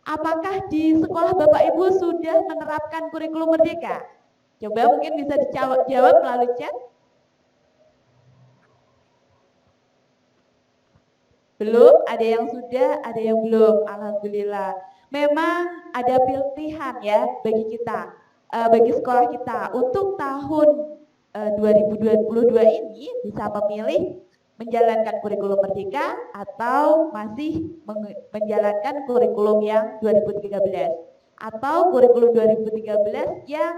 Apakah di sekolah Bapak Ibu sudah menerapkan kurikulum merdeka? Coba mungkin bisa dijawab melalui chat. Belum, ada yang sudah, ada yang belum. Alhamdulillah. Memang ada pilihan ya bagi kita, bagi sekolah kita untuk tahun 2022 ini bisa memilih menjalankan kurikulum merdeka atau masih menjalankan kurikulum yang 2013 atau kurikulum 2013 yang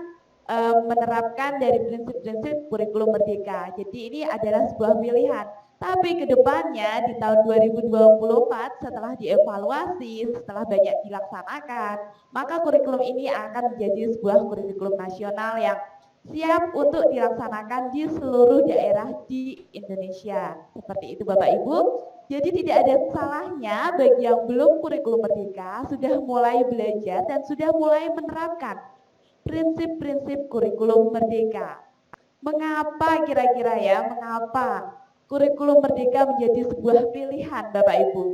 menerapkan dari prinsip-prinsip kurikulum merdeka. Jadi ini adalah sebuah pilihan. Tapi kedepannya di tahun 2024 setelah dievaluasi, setelah banyak dilaksanakan, maka kurikulum ini akan menjadi sebuah kurikulum nasional yang siap untuk dilaksanakan di seluruh daerah di Indonesia. Seperti itu Bapak Ibu. Jadi tidak ada salahnya bagi yang belum kurikulum merdeka sudah mulai belajar dan sudah mulai menerapkan prinsip-prinsip kurikulum merdeka. Mengapa kira-kira ya, mengapa kurikulum merdeka menjadi sebuah pilihan Bapak Ibu?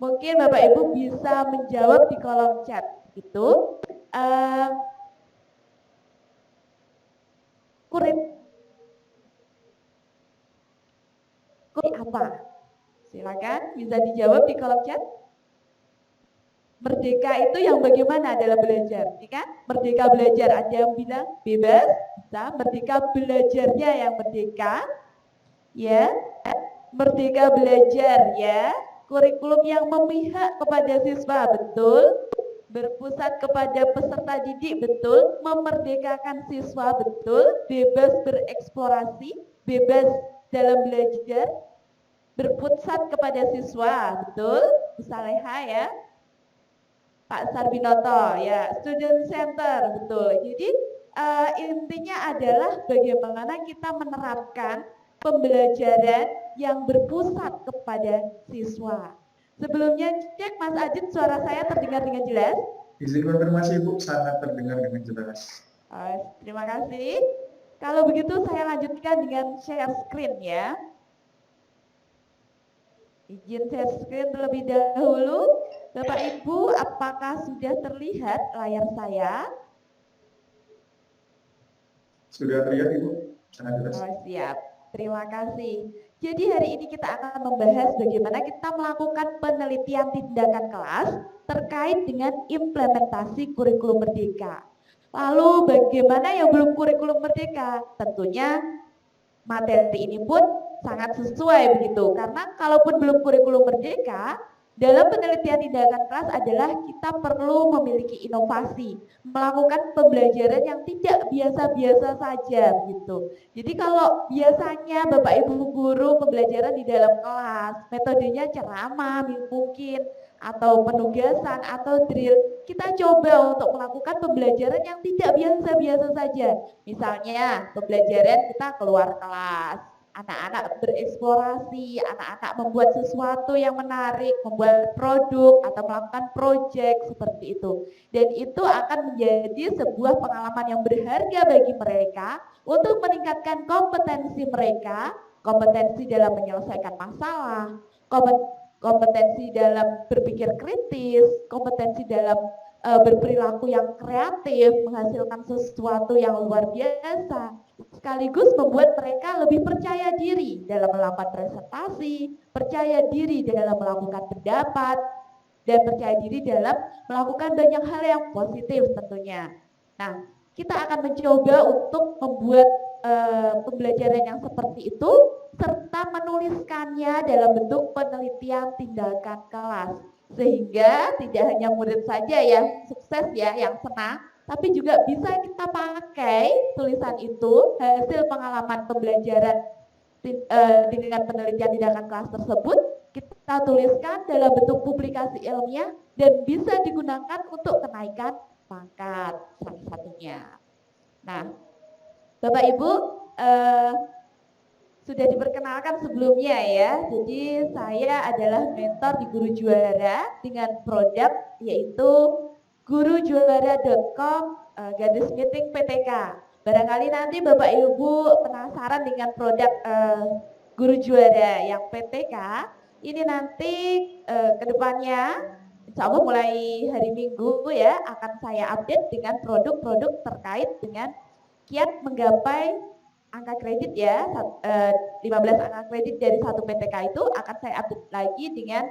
Mungkin Bapak Ibu bisa menjawab di kolom chat itu. Kurikulum apa? Silakan bisa dijawab di kolom chat. Merdeka itu yang bagaimana dalam belajar, ya kan? Merdeka belajar, ada yang bilang bebas, bisa. Merdeka belajarnya yang merdeka, ya. Merdeka belajar, ya. Kurikulum yang memihak kepada siswa, betul. Berpusat kepada peserta didik, betul. Memerdekakan siswa, betul. Bebas bereksplorasi, bebas dalam belajar. Berpusat kepada siswa, betul. Bu Saleha ya. Pak Sarbinoto ya, student center, betul. Jadi intinya adalah bagaimana kita menerapkan pembelajaran yang berpusat kepada siswa. Sebelumnya cek Mas Adit, suara saya terdengar dengan jelas? Izin konfirmasi Ibu, sangat terdengar dengan jelas. Terima kasih. Kalau begitu saya lanjutkan dengan share screen ya. Izin share screen terlebih dahulu. Bapak Ibu, apakah sudah terlihat layar saya? Sudah terlihat Ibu, sangat jelas. Siap, terima kasih. Jadi hari ini kita akan membahas bagaimana kita melakukan penelitian tindakan kelas terkait dengan implementasi kurikulum merdeka. Lalu bagaimana yang belum kurikulum merdeka? Tentunya materi ini pun sangat sesuai begitu, karena kalaupun belum kurikulum merdeka, dalam penelitian tindakan kelas adalah kita perlu memiliki inovasi, melakukan pembelajaran yang tidak biasa-biasa saja gitu. Jadi kalau biasanya Bapak Ibu guru pembelajaran di dalam kelas, metodenya ceramah mungkin, atau penugasan atau drill, kita coba untuk melakukan pembelajaran yang tidak biasa-biasa saja. Misalnya pembelajaran kita keluar kelas, anak-anak bereksplorasi, anak-anak membuat sesuatu yang menarik, membuat produk atau melakukan proyek seperti itu. Dan itu akan menjadi sebuah pengalaman yang berharga bagi mereka untuk meningkatkan kompetensi mereka, kompetensi dalam menyelesaikan masalah, kompetensi dalam berpikir kritis, kompetensi dalam berperilaku yang kreatif, menghasilkan sesuatu yang luar biasa, sekaligus membuat mereka lebih percaya diri dalam melakukan presentasi, percaya diri dalam melakukan pendapat, dan percaya diri dalam melakukan banyak hal yang positif tentunya. Nah, kita akan mencoba untuk membuat pembelajaran yang seperti itu serta menuliskannya dalam bentuk penelitian tindakan kelas, sehingga tidak hanya murid saja yang sukses ya, yang senang, tapi juga bisa kita pakai tulisan itu, hasil pengalaman pembelajaran dengan penelitian tindakan kelas tersebut, kita tuliskan dalam bentuk publikasi ilmiah dan bisa digunakan untuk kenaikan pangkat salah satunya. Nah, Bapak Ibu sudah diperkenalkan sebelumnya ya. Jadi saya adalah mentor di Guru Juara dengan produk yaitu gurujuara.com garis meeting PTK. Barangkali nanti Bapak Ibu penasaran dengan produk Guru Juara yang PTK. Ini nanti kedepannya Insya Allah mulai hari Minggu ya akan saya update dengan produk-produk terkait dengan kiat menggapai angka kredit ya, 15 angka kredit dari satu PTK itu akan saya update lagi dengan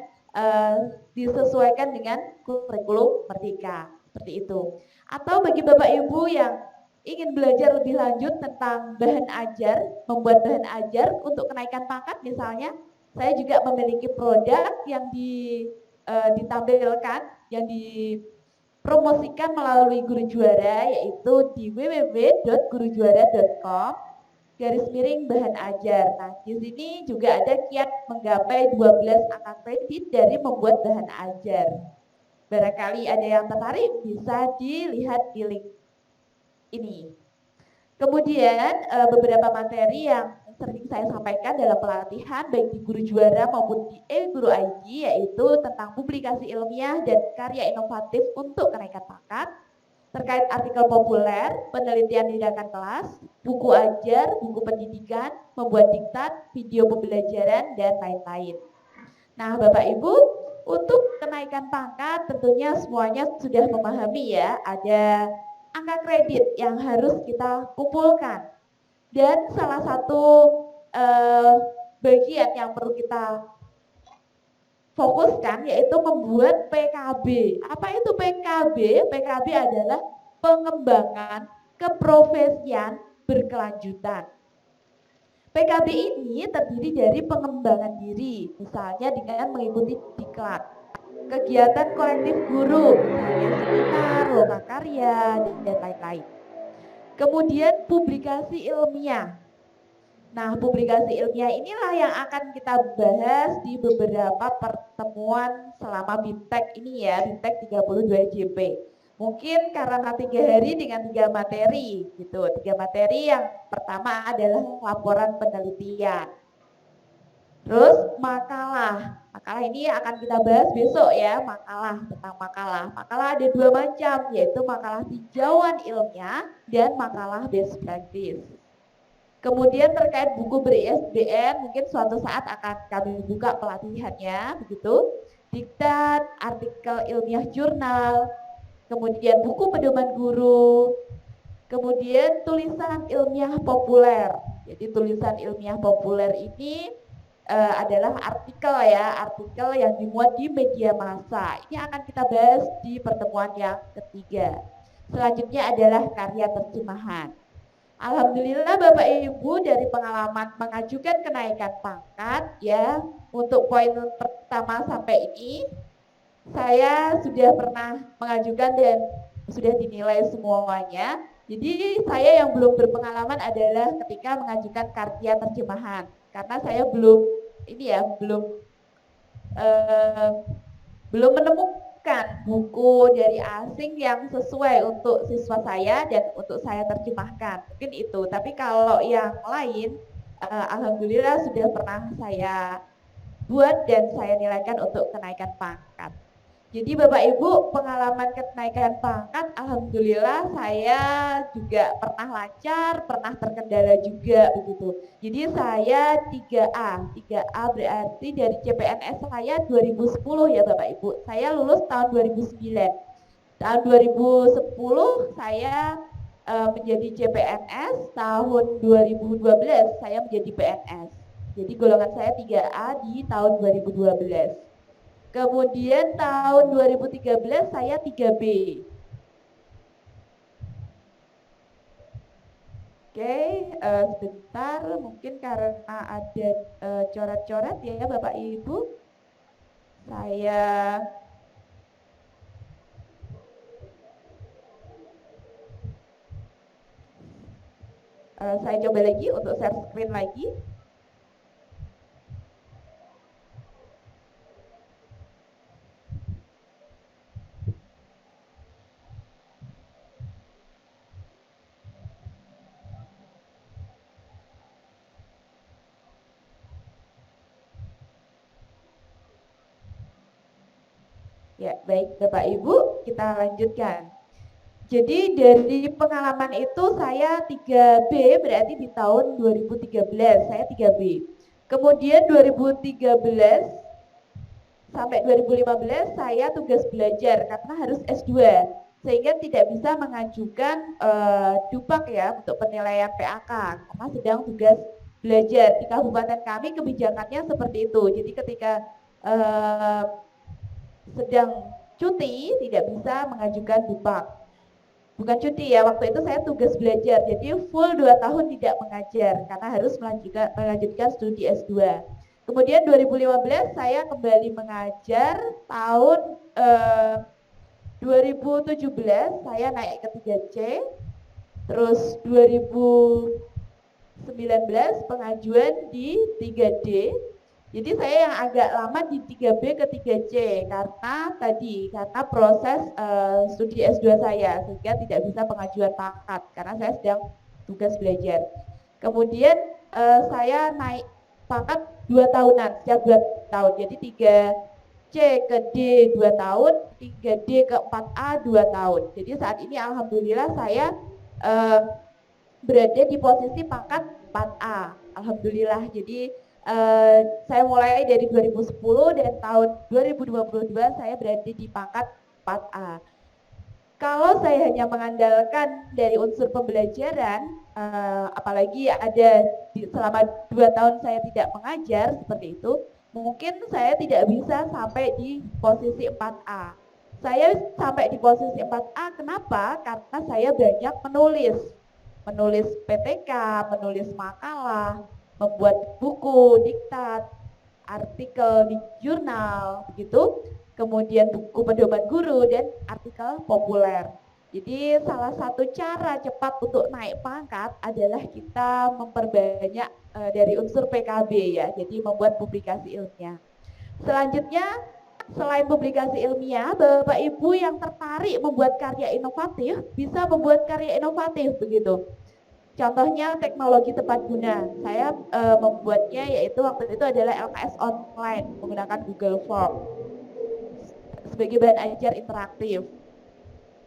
disesuaikan dengan kurikulum Merdeka, seperti itu. Atau bagi Bapak Ibu yang ingin belajar lebih lanjut tentang bahan ajar, membuat bahan ajar untuk kenaikan pangkat misalnya, saya juga memiliki produk yang ditampilkan, yang dipromosikan melalui Guru Juara, yaitu di www.gurujuara.com /bahan ajar. Nah, di sini juga ada kiat menggapai 12 angka kredit dari membuat bahan ajar. Barangkali ada yang tertarik, bisa dilihat di link ini. Kemudian beberapa materi yang sering saya sampaikan dalam pelatihan baik di Guru Juara maupun di e-Guru ID, yaitu tentang publikasi ilmiah dan karya inovatif untuk kenaikan pangkat, terkait artikel populer, penelitian tindakan kelas, buku ajar, buku pendidikan, membuat diktat, video pembelajaran, dan lain-lain. Nah, Bapak Ibu, untuk kenaikan pangkat tentunya semuanya sudah memahami ya, ada angka kredit yang harus kita kumpulkan. Dan salah satu bagian yang perlu kita fokuskan yaitu membuat PKB. Apa itu PKB? PKB adalah pengembangan keprofesian berkelanjutan. PKB ini terdiri dari pengembangan diri, misalnya dengan mengikuti diklat, kegiatan kolektif guru, misalnya seminar, lokakarya, dan lain-lain. Kemudian publikasi ilmiah. Nah, publikasi ilmiah inilah yang akan kita bahas di beberapa pertemuan selama BIMTEK ini ya, BIMTEK 32 JP. Mungkin karena 3 hari dengan 3 materi gitu. 3 materi yang pertama adalah laporan penelitian. Terus makalah. Makalah ini akan kita bahas besok ya, makalah, tentang makalah. Makalah ada 2 macam, yaitu makalah tinjauan ilmiah dan makalah best practice. Kemudian terkait buku ber-ISBN, mungkin suatu saat akan kami buka pelatihannya, begitu. Diktat, artikel ilmiah jurnal, kemudian buku pedoman guru, kemudian tulisan ilmiah populer. Jadi tulisan ilmiah populer ini adalah artikel ya, artikel yang dimuat di media massa. Ini akan kita bahas di pertemuan yang ketiga. Selanjutnya adalah karya terjemahan. Alhamdulillah Bapak Ibu, dari pengalaman mengajukan kenaikan pangkat ya, untuk poin pertama sampai ini saya sudah pernah mengajukan dan sudah dinilai semuanya. Jadi saya yang belum berpengalaman adalah ketika mengajukan karya terjemahan, karena saya belum menemukan buku dari asing yang sesuai untuk siswa saya dan untuk saya terjemahkan. Mungkin itu. Tapi kalau yang lain, alhamdulillah sudah pernah saya buat dan saya nilaikan untuk kenaikan pangkat. Jadi Bapak Ibu, pengalaman kenaikan pangkat alhamdulillah saya juga pernah lancar, pernah terkendala juga begitu. Jadi saya 3A. 3A berarti dari CPNS saya 2010 ya Bapak Ibu. Saya lulus tahun 2009. Tahun 2010 saya menjadi CPNS, tahun 2012 saya menjadi PNS. Jadi golongan saya 3A di tahun 2012. Kemudian tahun 2013 saya 3B. Oke, sebentar, mungkin karena ada coret-coret ya Bapak Ibu. Saya coba lagi untuk share screen lagi. Ya, baik Bapak Ibu, kita lanjutkan. Jadi dari pengalaman itu saya 3B berarti di tahun 2013, saya 3B. Kemudian 2013 sampai 2015 saya tugas belajar karena harus S2 sehingga tidak bisa mengajukan DUPAK ya untuk penilaian PAK karena sedang tugas belajar. Di kabupaten kami kebijakannya seperti itu. Jadi ketika sedang cuti tidak bisa mengajukan DUPAK. Bukan cuti ya, waktu itu saya tugas belajar, jadi full 2 tahun tidak mengajar karena harus melanjutkan studi S2. Kemudian 2015 saya kembali mengajar, tahun 2017 saya naik ke 3C, terus 2019 pengajuan di 3D. Jadi saya yang agak lama di 3B ke 3C karena proses studi S2 saya sehingga tidak bisa pengajuan pangkat karena saya sedang tugas belajar. Kemudian saya naik pangkat 2 tahunan, setiap 2 tahun. Jadi 3C ke D 2 tahun, 3D ke 4A 2 tahun. Jadi saat ini alhamdulillah saya berada di posisi pangkat 4A. Alhamdulillah. Jadi saya mulai dari 2010 dan tahun 2022 saya berada di pangkat 4A. Kalau saya hanya mengandalkan dari unsur pembelajaran, apalagi ada selama 2 tahun saya tidak mengajar seperti itu, mungkin saya tidak bisa sampai di posisi 4A. Saya sampai di posisi 4A kenapa? Karena saya banyak menulis PTK, menulis makalah, membuat buku, diktat, artikel di jurnal, begitu. Kemudian buku pedoman guru dan artikel populer. Jadi salah satu cara cepat untuk naik pangkat adalah kita memperbanyak dari unsur PKB ya. Jadi membuat publikasi ilmiah. Selanjutnya, selain publikasi ilmiah, Bapak Ibu yang tertarik membuat karya inovatif bisa membuat karya inovatif begitu. Contohnya teknologi tepat guna. Saya membuatnya yaitu waktu itu adalah LKS online menggunakan Google Form sebagai bahan ajar interaktif.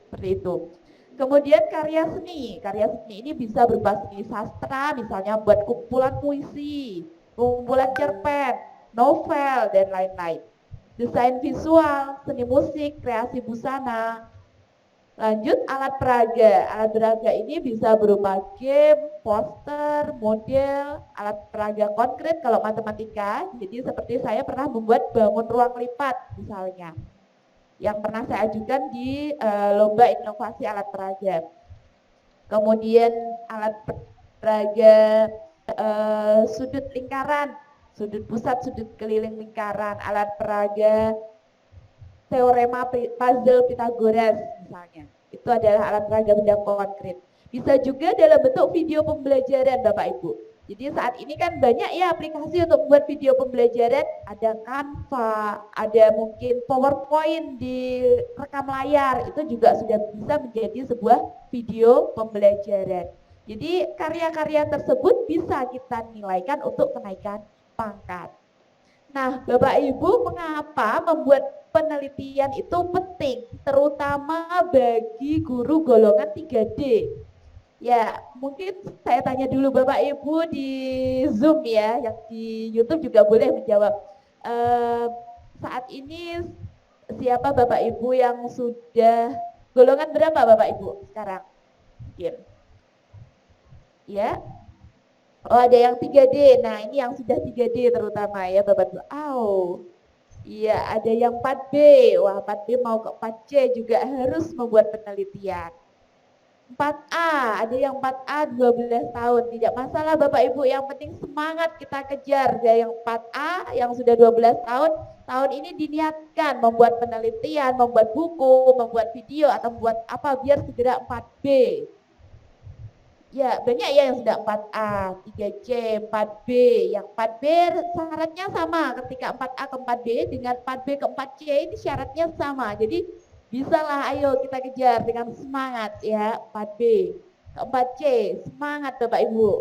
Seperti itu. Kemudian karya seni ini bisa berupa seni sastra, misalnya buat kumpulan puisi, kumpulan cerpen, novel dan lain-lain. Desain visual, seni musik, kreasi busana. Lanjut alat peraga. Alat peraga ini bisa berupa game, poster, model, alat peraga konkret kalau matematika. Jadi seperti saya pernah membuat bangun ruang lipat misalnya. Yang pernah saya ajukan di lomba inovasi alat peraga. Kemudian alat peraga sudut lingkaran, sudut pusat, sudut keliling lingkaran, alat peraga teorema puzzle Pythagoras misalnya. Itu adalah alat peraga benda konkret. Bisa juga dalam bentuk video pembelajaran Bapak Ibu. Jadi saat ini kan banyak ya aplikasi untuk membuat video pembelajaran. Ada Canva, ada mungkin PowerPoint di rekam layar. Itu juga sudah bisa menjadi sebuah video pembelajaran. Jadi karya-karya tersebut bisa kita nilaikan untuk kenaikan pangkat. Nah, Bapak Ibu, mengapa membuat penelitian itu penting, terutama bagi guru golongan 3D? Ya, mungkin saya tanya dulu Bapak Ibu di Zoom ya, yang di YouTube juga boleh menjawab. Saat ini siapa Bapak Ibu yang sudah golongan berapa Bapak Ibu sekarang? Mungkin. Ya. Oh, ada yang 3D. Nah, ini yang sudah 3D terutama ya Bapak Ibu. Iya, ada yang 4B. Wah, 4B mau ke 4C juga harus membuat penelitian. 4A, ada yang 4A 12 tahun. Tidak masalah Bapak Ibu, yang penting semangat kita kejar. Dari yang 4A yang sudah 12 tahun, tahun ini diniatkan membuat penelitian, membuat buku, membuat video atau membuat apa biar segera 4B. Ya, banyak ya yang sudah 4A, 3C, 4B. Yang 4B syaratnya sama, ketika 4A ke 4B dengan 4B ke 4C ini syaratnya sama. Jadi bisalah, ayo kita kejar dengan semangat ya, 4B ke 4C, semangat Bapak Ibu.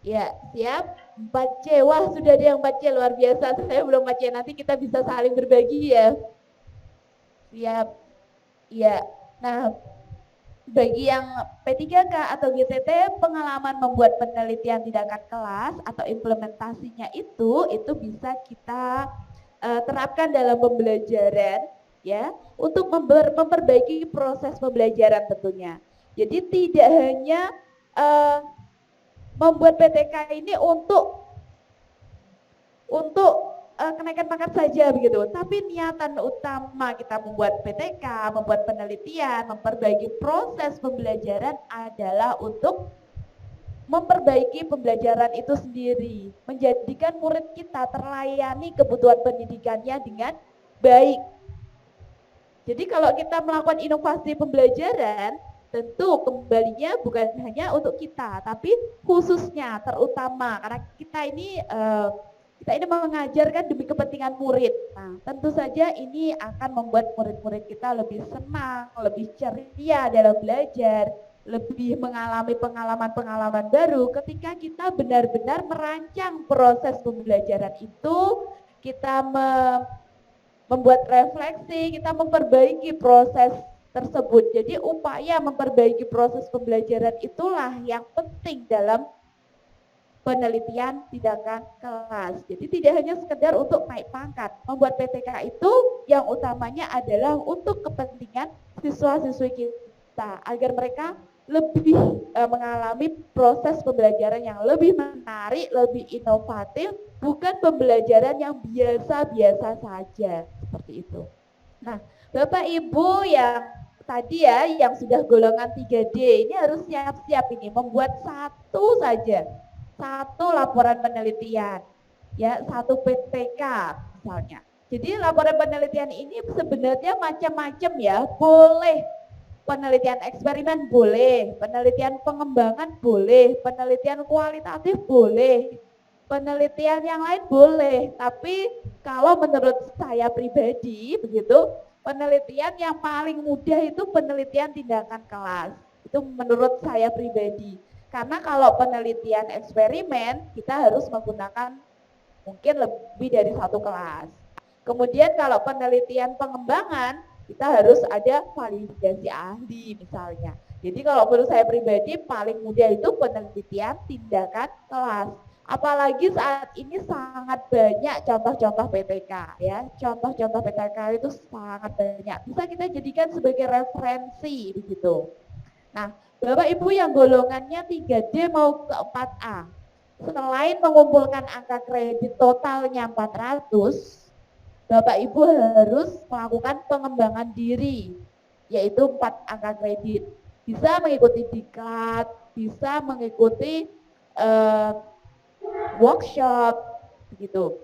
Ya, siap? 4C, wah sudah ada yang 4C, luar biasa. Saya belum 4C, nanti kita bisa saling berbagi ya. Siap? Ya, nah bagi yang P3K atau GTT, pengalaman membuat penelitian tindakan kelas atau implementasinya itu bisa kita terapkan dalam pembelajaran ya untuk memperbaiki proses pembelajaran tentunya. Jadi tidak hanya membuat PTK ini untuk kenaikan pangkat saja begitu, tapi niatan utama kita membuat PTK, membuat penelitian, memperbaiki proses pembelajaran adalah untuk memperbaiki pembelajaran itu sendiri, menjadikan murid kita terlayani kebutuhan pendidikannya dengan baik. Jadi kalau kita melakukan inovasi pembelajaran, tentu kembalinya bukan hanya untuk kita, tapi khususnya terutama karena kita ini mengajarkan demi kepentingan murid. Nah, tentu saja ini akan membuat murid-murid kita lebih senang, lebih ceria dalam belajar, lebih mengalami pengalaman-pengalaman baru ketika kita benar-benar merancang proses pembelajaran itu, kita membuat refleksi, kita memperbaiki proses tersebut. Jadi upaya memperbaiki proses pembelajaran itulah yang penting dalam penelitian tindakan kelas. Jadi tidak hanya sekedar untuk naik pangkat. Membuat PTK itu yang utamanya adalah untuk kepentingan siswa-siswi kita agar mereka lebih mengalami proses pembelajaran yang lebih menarik, lebih inovatif, bukan pembelajaran yang biasa-biasa saja, seperti itu. Nah, Bapak Ibu yang tadi ya, yang sudah golongan 3D, ini harus siap-siap ini, membuat satu laporan penelitian, ya, satu PTK misalnya. Jadi laporan penelitian ini sebenarnya macam-macam ya, boleh penelitian eksperimen boleh, penelitian pengembangan boleh, penelitian kualitatif boleh, penelitian yang lain boleh. Tapi kalau menurut saya pribadi begitu, penelitian yang paling mudah itu penelitian tindakan kelas. Itu menurut saya pribadi. Karena kalau penelitian eksperimen kita harus menggunakan mungkin lebih dari satu kelas. Kemudian kalau penelitian pengembangan kita harus ada validasi ahli misalnya. Jadi kalau menurut saya pribadi paling mudah itu penelitian tindakan kelas. Apalagi saat ini sangat banyak contoh-contoh PTK ya. Contoh-contoh PTK itu sangat banyak. Bisa kita jadikan sebagai referensi begitu. Nah, Bapak Ibu yang golongannya 3D mau ke 4A, selain mengumpulkan angka kredit totalnya 400, Bapak Ibu harus melakukan pengembangan diri, yaitu 4 angka kredit. Bisa mengikuti diklat, bisa mengikuti workshop, begitu.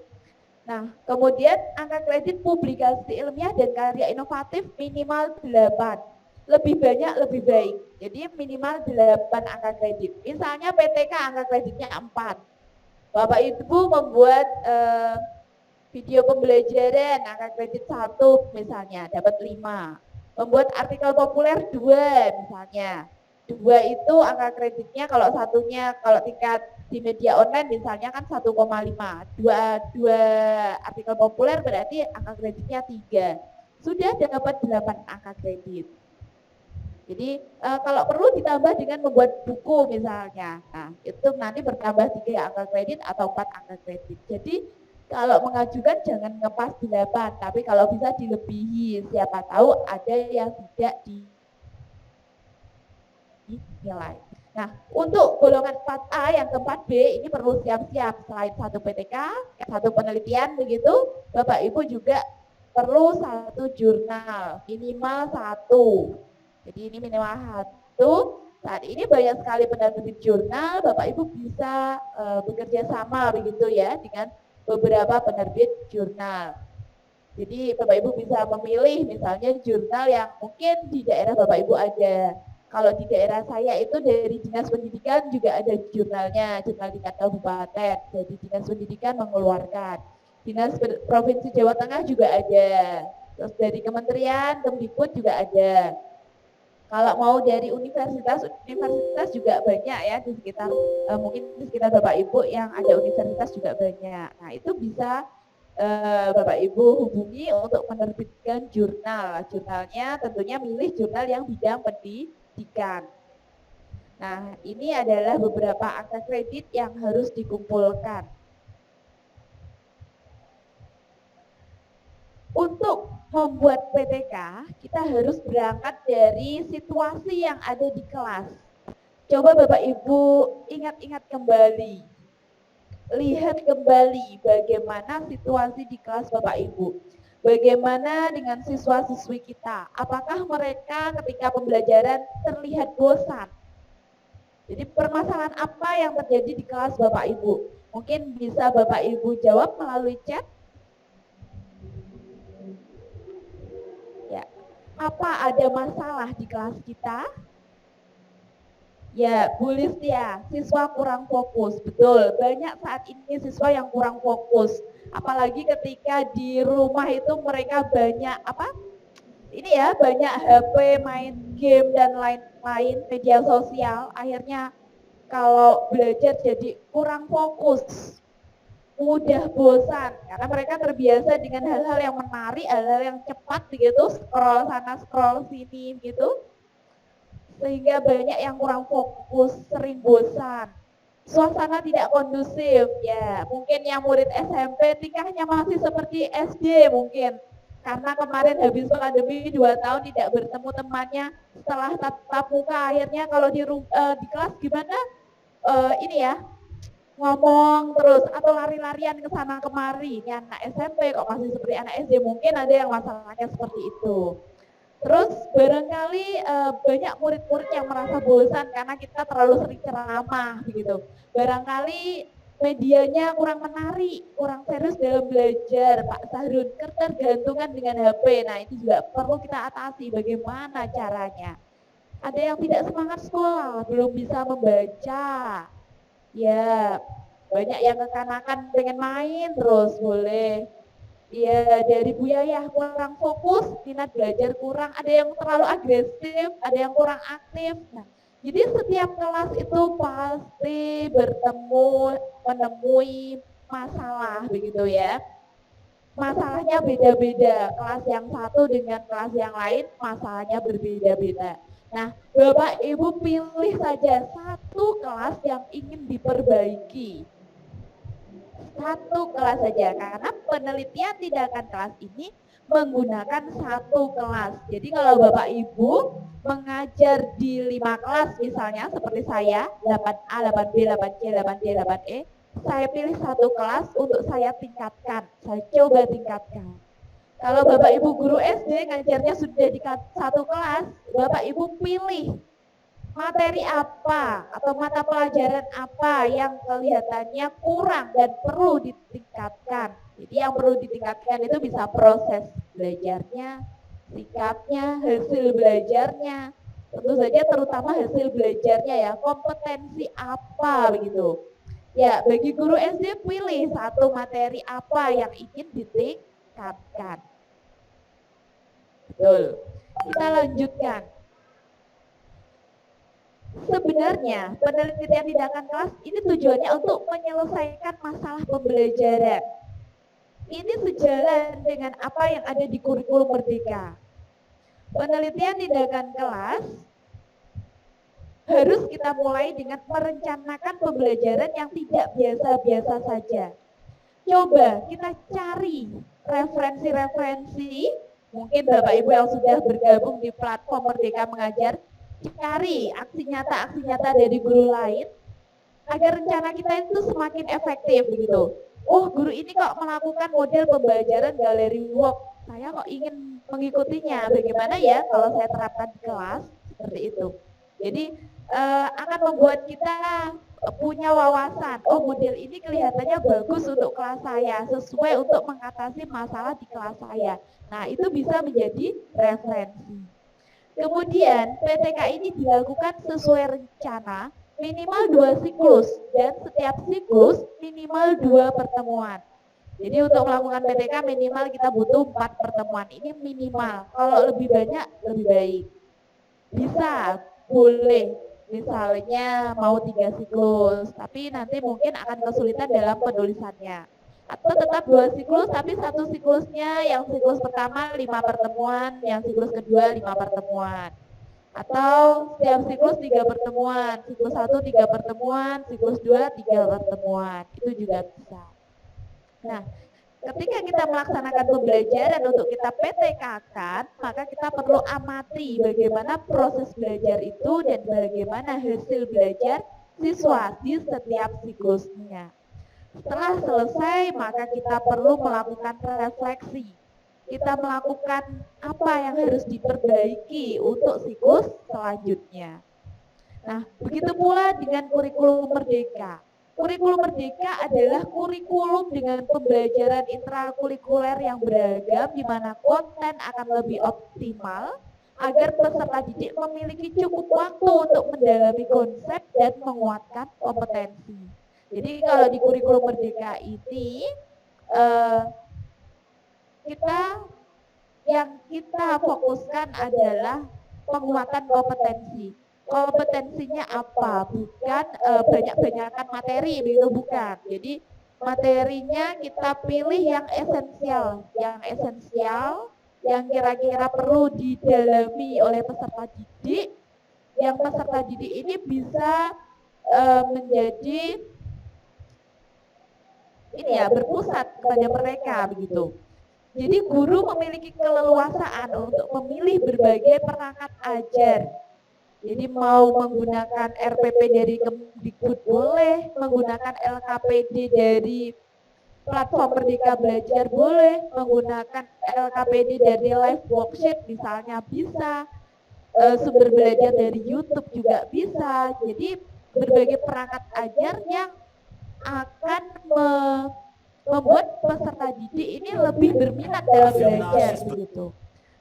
Nah, kemudian angka kredit publikasi ilmiah dan karya inovatif minimal 8. Lebih banyak lebih baik. Jadi minimal 8 angka kredit. Misalnya PTK angka kreditnya 4. Bapak Ibu membuat video pembelajaran angka kredit 1 misalnya dapat 5. Membuat artikel populer 2 misalnya. 2 itu angka kreditnya kalau satunya kalau tingkat di media online misalnya kan 1,5. 2 artikel populer berarti angka kreditnya 3. Sudah dapat 8 angka kredit. Jadi kalau perlu ditambah dengan membuat buku misalnya. Nah, itu nanti bertambah 3 angka kredit atau 4 angka kredit. Jadi kalau mengajukan jangan ngepas 8, tapi kalau bisa dilebihi. Siapa tahu ada yang tidak dinilai. Nah, untuk golongan 4A yang ke 4B ini perlu siap-siap. Selain satu PTK, satu penelitian begitu, Bapak Ibu juga perlu 1 jurnal, minimal 1. Jadi ini minimal 1. Saat ini banyak sekali penerbit jurnal, Bapak Ibu bisa bekerja sama begitu ya dengan beberapa penerbit jurnal. Jadi Bapak Ibu bisa memilih misalnya jurnal yang mungkin di daerah Bapak Ibu ada. Kalau di daerah saya itu dari Dinas Pendidikan juga ada jurnalnya, jurnal tingkat kabupaten. Jadi Dinas Pendidikan mengeluarkan. Dinas Provinsi Jawa Tengah juga ada. Terus dari Kementerian, Kemdikbud juga ada. Kalau mau dari universitas juga banyak ya di sekitar mungkin di sekitar Bapak Ibu yang ada universitas juga banyak. Nah, itu bisa Bapak Ibu hubungi untuk menerbitkan jurnal. Jurnalnya tentunya milih jurnal yang bidang pendidikan. Nah, ini adalah beberapa angka kredit yang harus dikumpulkan. Untuk membuat PTK, kita harus berangkat dari situasi yang ada di kelas. Coba Bapak Ibu ingat-ingat kembali. Lihat kembali bagaimana situasi di kelas Bapak Ibu. Bagaimana dengan siswa-siswi kita? Apakah mereka ketika pembelajaran terlihat bosan? Jadi permasalahan apa yang terjadi di kelas Bapak Ibu? Mungkin bisa Bapak Ibu jawab melalui chat. Ya, apa ada masalah di kelas kita? Ya, Bu Listia, siswa kurang fokus. Betul, banyak saat ini siswa yang kurang fokus. Apalagi ketika di rumah itu mereka banyak ini ya, banyak HP, main game dan lain-lain, media sosial. Akhirnya kalau belajar jadi kurang fokus, mudah bosan karena mereka terbiasa dengan hal-hal yang menarik, hal-hal yang cepat begitu, scroll sana scroll sini gitu, sehingga banyak yang kurang fokus, sering bosan, suasana tidak kondusif. Ya mungkin yang murid SMP tingkahnya masih seperti SD mungkin, karena kemarin habis pandemi 2 tahun tidak bertemu temannya, setelah tatap muka akhirnya kalau di kelas gimana, ini ya, ngomong terus atau lari-larian ke sana kemari. Ini anak SMP kok masih seperti anak SD, mungkin ada yang masalahnya seperti itu. Terus barangkali banyak murid-murid yang merasa bosan karena kita terlalu sering ceramah begitu. Barangkali medianya kurang menarik, kurang serius dalam belajar, Pak Sahrun, ketergantungan dengan HP. Nah, itu juga perlu kita atasi. Bagaimana caranya? Ada yang tidak semangat sekolah, belum bisa membaca. Ya, banyak yang kekanakan pengen main terus, boleh. Ya, dari Bu Yayah kurang fokus, minat belajar kurang, ada yang terlalu agresif, ada yang kurang aktif. Nah, jadi setiap kelas itu pasti menemui masalah begitu ya. Masalahnya beda-beda, kelas yang satu dengan kelas yang lain masalahnya berbeda-beda. Nah, Bapak Ibu pilih saja satu kelas yang ingin diperbaiki. Satu kelas saja, karena penelitian tindakan kelas ini menggunakan satu kelas. Jadi kalau Bapak Ibu mengajar di 5 kelas misalnya seperti saya, 8A, 8B, 8C, 8D, 8E, saya pilih satu kelas untuk saya tingkatkan, saya coba tingkatkan. Kalau Bapak Ibu guru SD ngajarnya sudah di satu kelas, Bapak Ibu pilih materi apa atau mata pelajaran apa yang kelihatannya kurang dan perlu ditingkatkan. Jadi yang perlu ditingkatkan itu bisa proses belajarnya, sikapnya, hasil belajarnya, tentu saja terutama hasil belajarnya ya, kompetensi apa begitu. Ya, bagi guru SD pilih satu materi apa yang ingin ditingkatkan. Betul. Kita lanjutkan. Sebenarnya penelitian tindakan kelas ini tujuannya untuk menyelesaikan masalah pembelajaran. Ini sejalan dengan apa yang ada di kurikulum Merdeka. Penelitian tindakan kelas harus kita mulai dengan merencanakan pembelajaran yang tidak biasa-biasa saja. Coba kita cari referensi-referensi, mungkin Bapak Ibu yang sudah bergabung di platform Merdeka Mengajar, cari aksi nyata dari guru lain, agar rencana kita itu semakin efektif begitu. Oh, guru ini kok melakukan model pembelajaran galeri work, saya kok ingin mengikutinya, bagaimana ya kalau saya terapkan di kelas, seperti itu. Jadi akan membuat kita punya wawasan, oh model ini kelihatannya bagus untuk kelas saya, sesuai untuk mengatasi masalah di kelas saya. Nah, itu bisa menjadi referensi. Kemudian PTK ini dilakukan sesuai rencana minimal 2 siklus dan setiap siklus minimal 2 pertemuan. Jadi untuk melakukan PTK minimal kita butuh 4 pertemuan, ini minimal. Kalau lebih banyak lebih baik. Bisa, boleh. Misalnya mau 3 siklus, tapi nanti mungkin akan kesulitan dalam penulisannya. Atau tetap 2 siklus, tapi satu siklusnya yang siklus pertama 5 pertemuan, yang siklus kedua 5 pertemuan. Atau setiap siklus 3 pertemuan, siklus 1 3 pertemuan, siklus 2 3 pertemuan, itu juga bisa. Nah, Ketika kita melaksanakan pembelajaran untuk kita PTK-kan, maka kita perlu amati bagaimana proses belajar itu dan bagaimana hasil belajar siswa di setiap siklusnya. Setelah selesai, maka kita perlu melakukan refleksi. Kita melakukan apa yang harus diperbaiki untuk siklus selanjutnya. Nah, begitu pula dengan kurikulum merdeka. Kurikulum merdeka adalah kurikulum dengan pembelajaran intrakurikuler yang beragam di mana konten akan lebih optimal agar peserta didik memiliki cukup waktu untuk mendalami konsep dan menguatkan kompetensi. Jadi kalau di kurikulum merdeka ini kita fokuskan adalah penguatan kompetensi. Kompetensinya apa? Bukan banyak-banyakan materi, begitu bukan. Jadi materinya kita pilih yang esensial, yang kira-kira perlu didalami oleh peserta didik, yang peserta didik ini bisa menjadi berpusat kepada mereka begitu. Jadi guru memiliki keleluasaan untuk memilih berbagai perangkat ajar. Jadi mau menggunakan RPP dari Kemdikbud boleh, menggunakan LKPD dari platform Merdeka Belajar boleh, menggunakan LKPD dari live worksheet misalnya bisa, sumber belajar dari YouTube juga bisa. Jadi berbagai perangkat ajar yang akan membuat peserta didik ini lebih berminat dalam belajar begitu.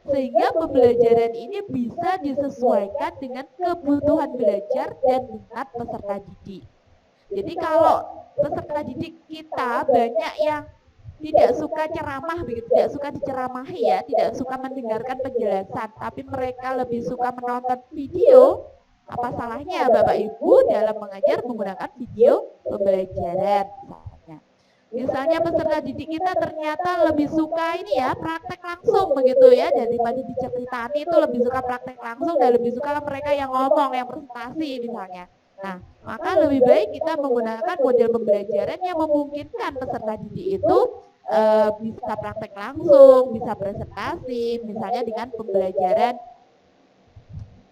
Sehingga pembelajaran ini bisa disesuaikan dengan kebutuhan belajar dan minat peserta didik. Jadi kalau peserta didik kita banyak yang tidak suka ceramah begitu, tidak suka diceramahi ya, tidak suka mendengarkan penjelasan, tapi mereka lebih suka menonton video. Apa salahnya Bapak Ibu dalam mengajar menggunakan video pembelajaran? Misalnya peserta didik kita ternyata lebih suka praktek langsung begitu ya, daripada diceritani itu lebih suka praktek langsung dan lebih suka mereka yang ngomong, yang presentasi misalnya. Nah, maka lebih baik kita menggunakan model pembelajaran yang memungkinkan peserta didik itu bisa praktek langsung, bisa presentasi, misalnya dengan pembelajaran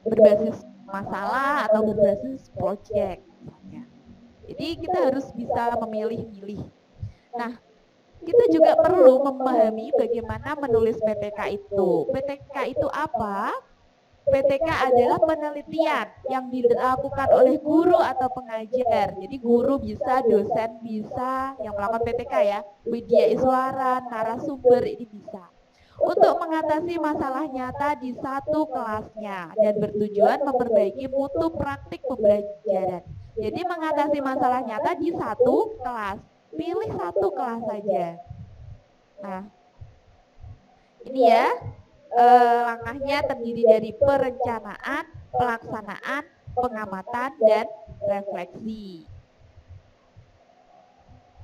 berbasis masalah atau berbasis project misalnya. Jadi kita harus bisa memilih-milih. Nah, kita juga perlu memahami bagaimana menulis PTK itu. PTK itu apa? PTK adalah penelitian yang dilakukan oleh guru atau pengajar. Jadi guru bisa, dosen bisa yang melakukan PTK ya. Widya Iswara, narasumber ini bisa. Untuk mengatasi masalah nyata di satu kelasnya dan bertujuan memperbaiki mutu praktik pembelajaran. Jadi mengatasi masalah nyata di satu kelas. Pilih satu kelas saja. Nah, ini ya langkahnya terdiri dari perencanaan, pelaksanaan, pengamatan, dan refleksi.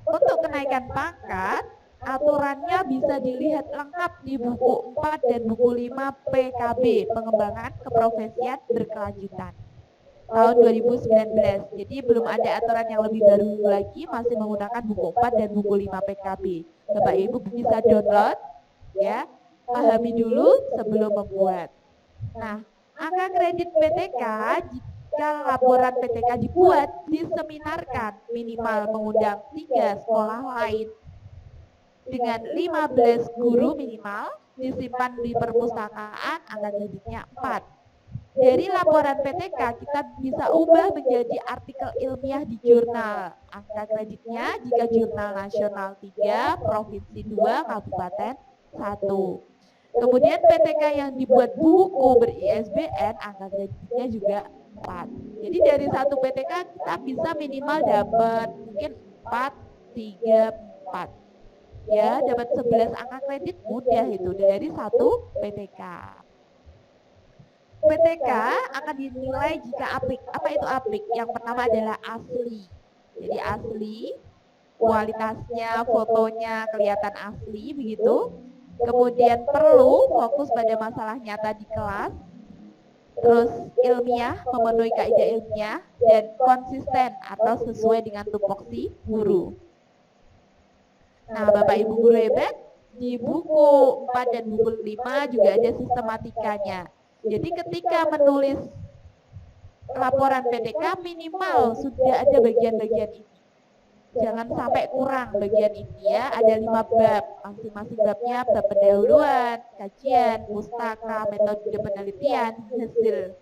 Untuk kenaikan pangkat, aturannya bisa dilihat lengkap di buku 4 dan buku 5 PKB, Pengembangan Keprofesian Berkelanjutan, tahun 2019. Jadi belum ada aturan yang lebih baru lagi, masih menggunakan buku 4 dan buku 5 PKB. Bapak Ibu bisa download ya, pahami dulu sebelum membuat. Nah, angka kredit PTK jika laporan PTK dibuat, diseminarkan minimal mengundang 3 sekolah lain dengan 15 guru minimal, disimpan di perpustakaan, angka kreditnya 4. Dari laporan PTK kita bisa ubah menjadi artikel ilmiah di jurnal. Angka kreditnya jika jurnal nasional 3, provinsi 2, kabupaten 1. Kemudian PTK yang dibuat buku ber-ISBN, angka kreditnya juga 4. Jadi dari satu PTK kita bisa minimal dapat mungkin 4, 3, 4. Ya, dapat 11 angka kredit mudah itu dari satu PTK. PTK akan dinilai jika apik. Apa itu apik? Yang pertama adalah asli. Jadi asli, kualitasnya, fotonya kelihatan asli begitu. Kemudian perlu fokus pada masalah nyata di kelas. Terus ilmiah, memenuhi kaidah ilmiah, dan konsisten atau sesuai dengan tupoksi guru. Nah, Bapak Ibu guru hebat, di buku 4 dan buku 5 juga ada sistematikanya. Jadi ketika menulis laporan PTK minimal sudah ada bagian-bagian ini. Jangan sampai kurang bagian ini ya. Ada 5 bab, masing-masing babnya bab pendahuluan, kajian, pustaka, metode penelitian, hasil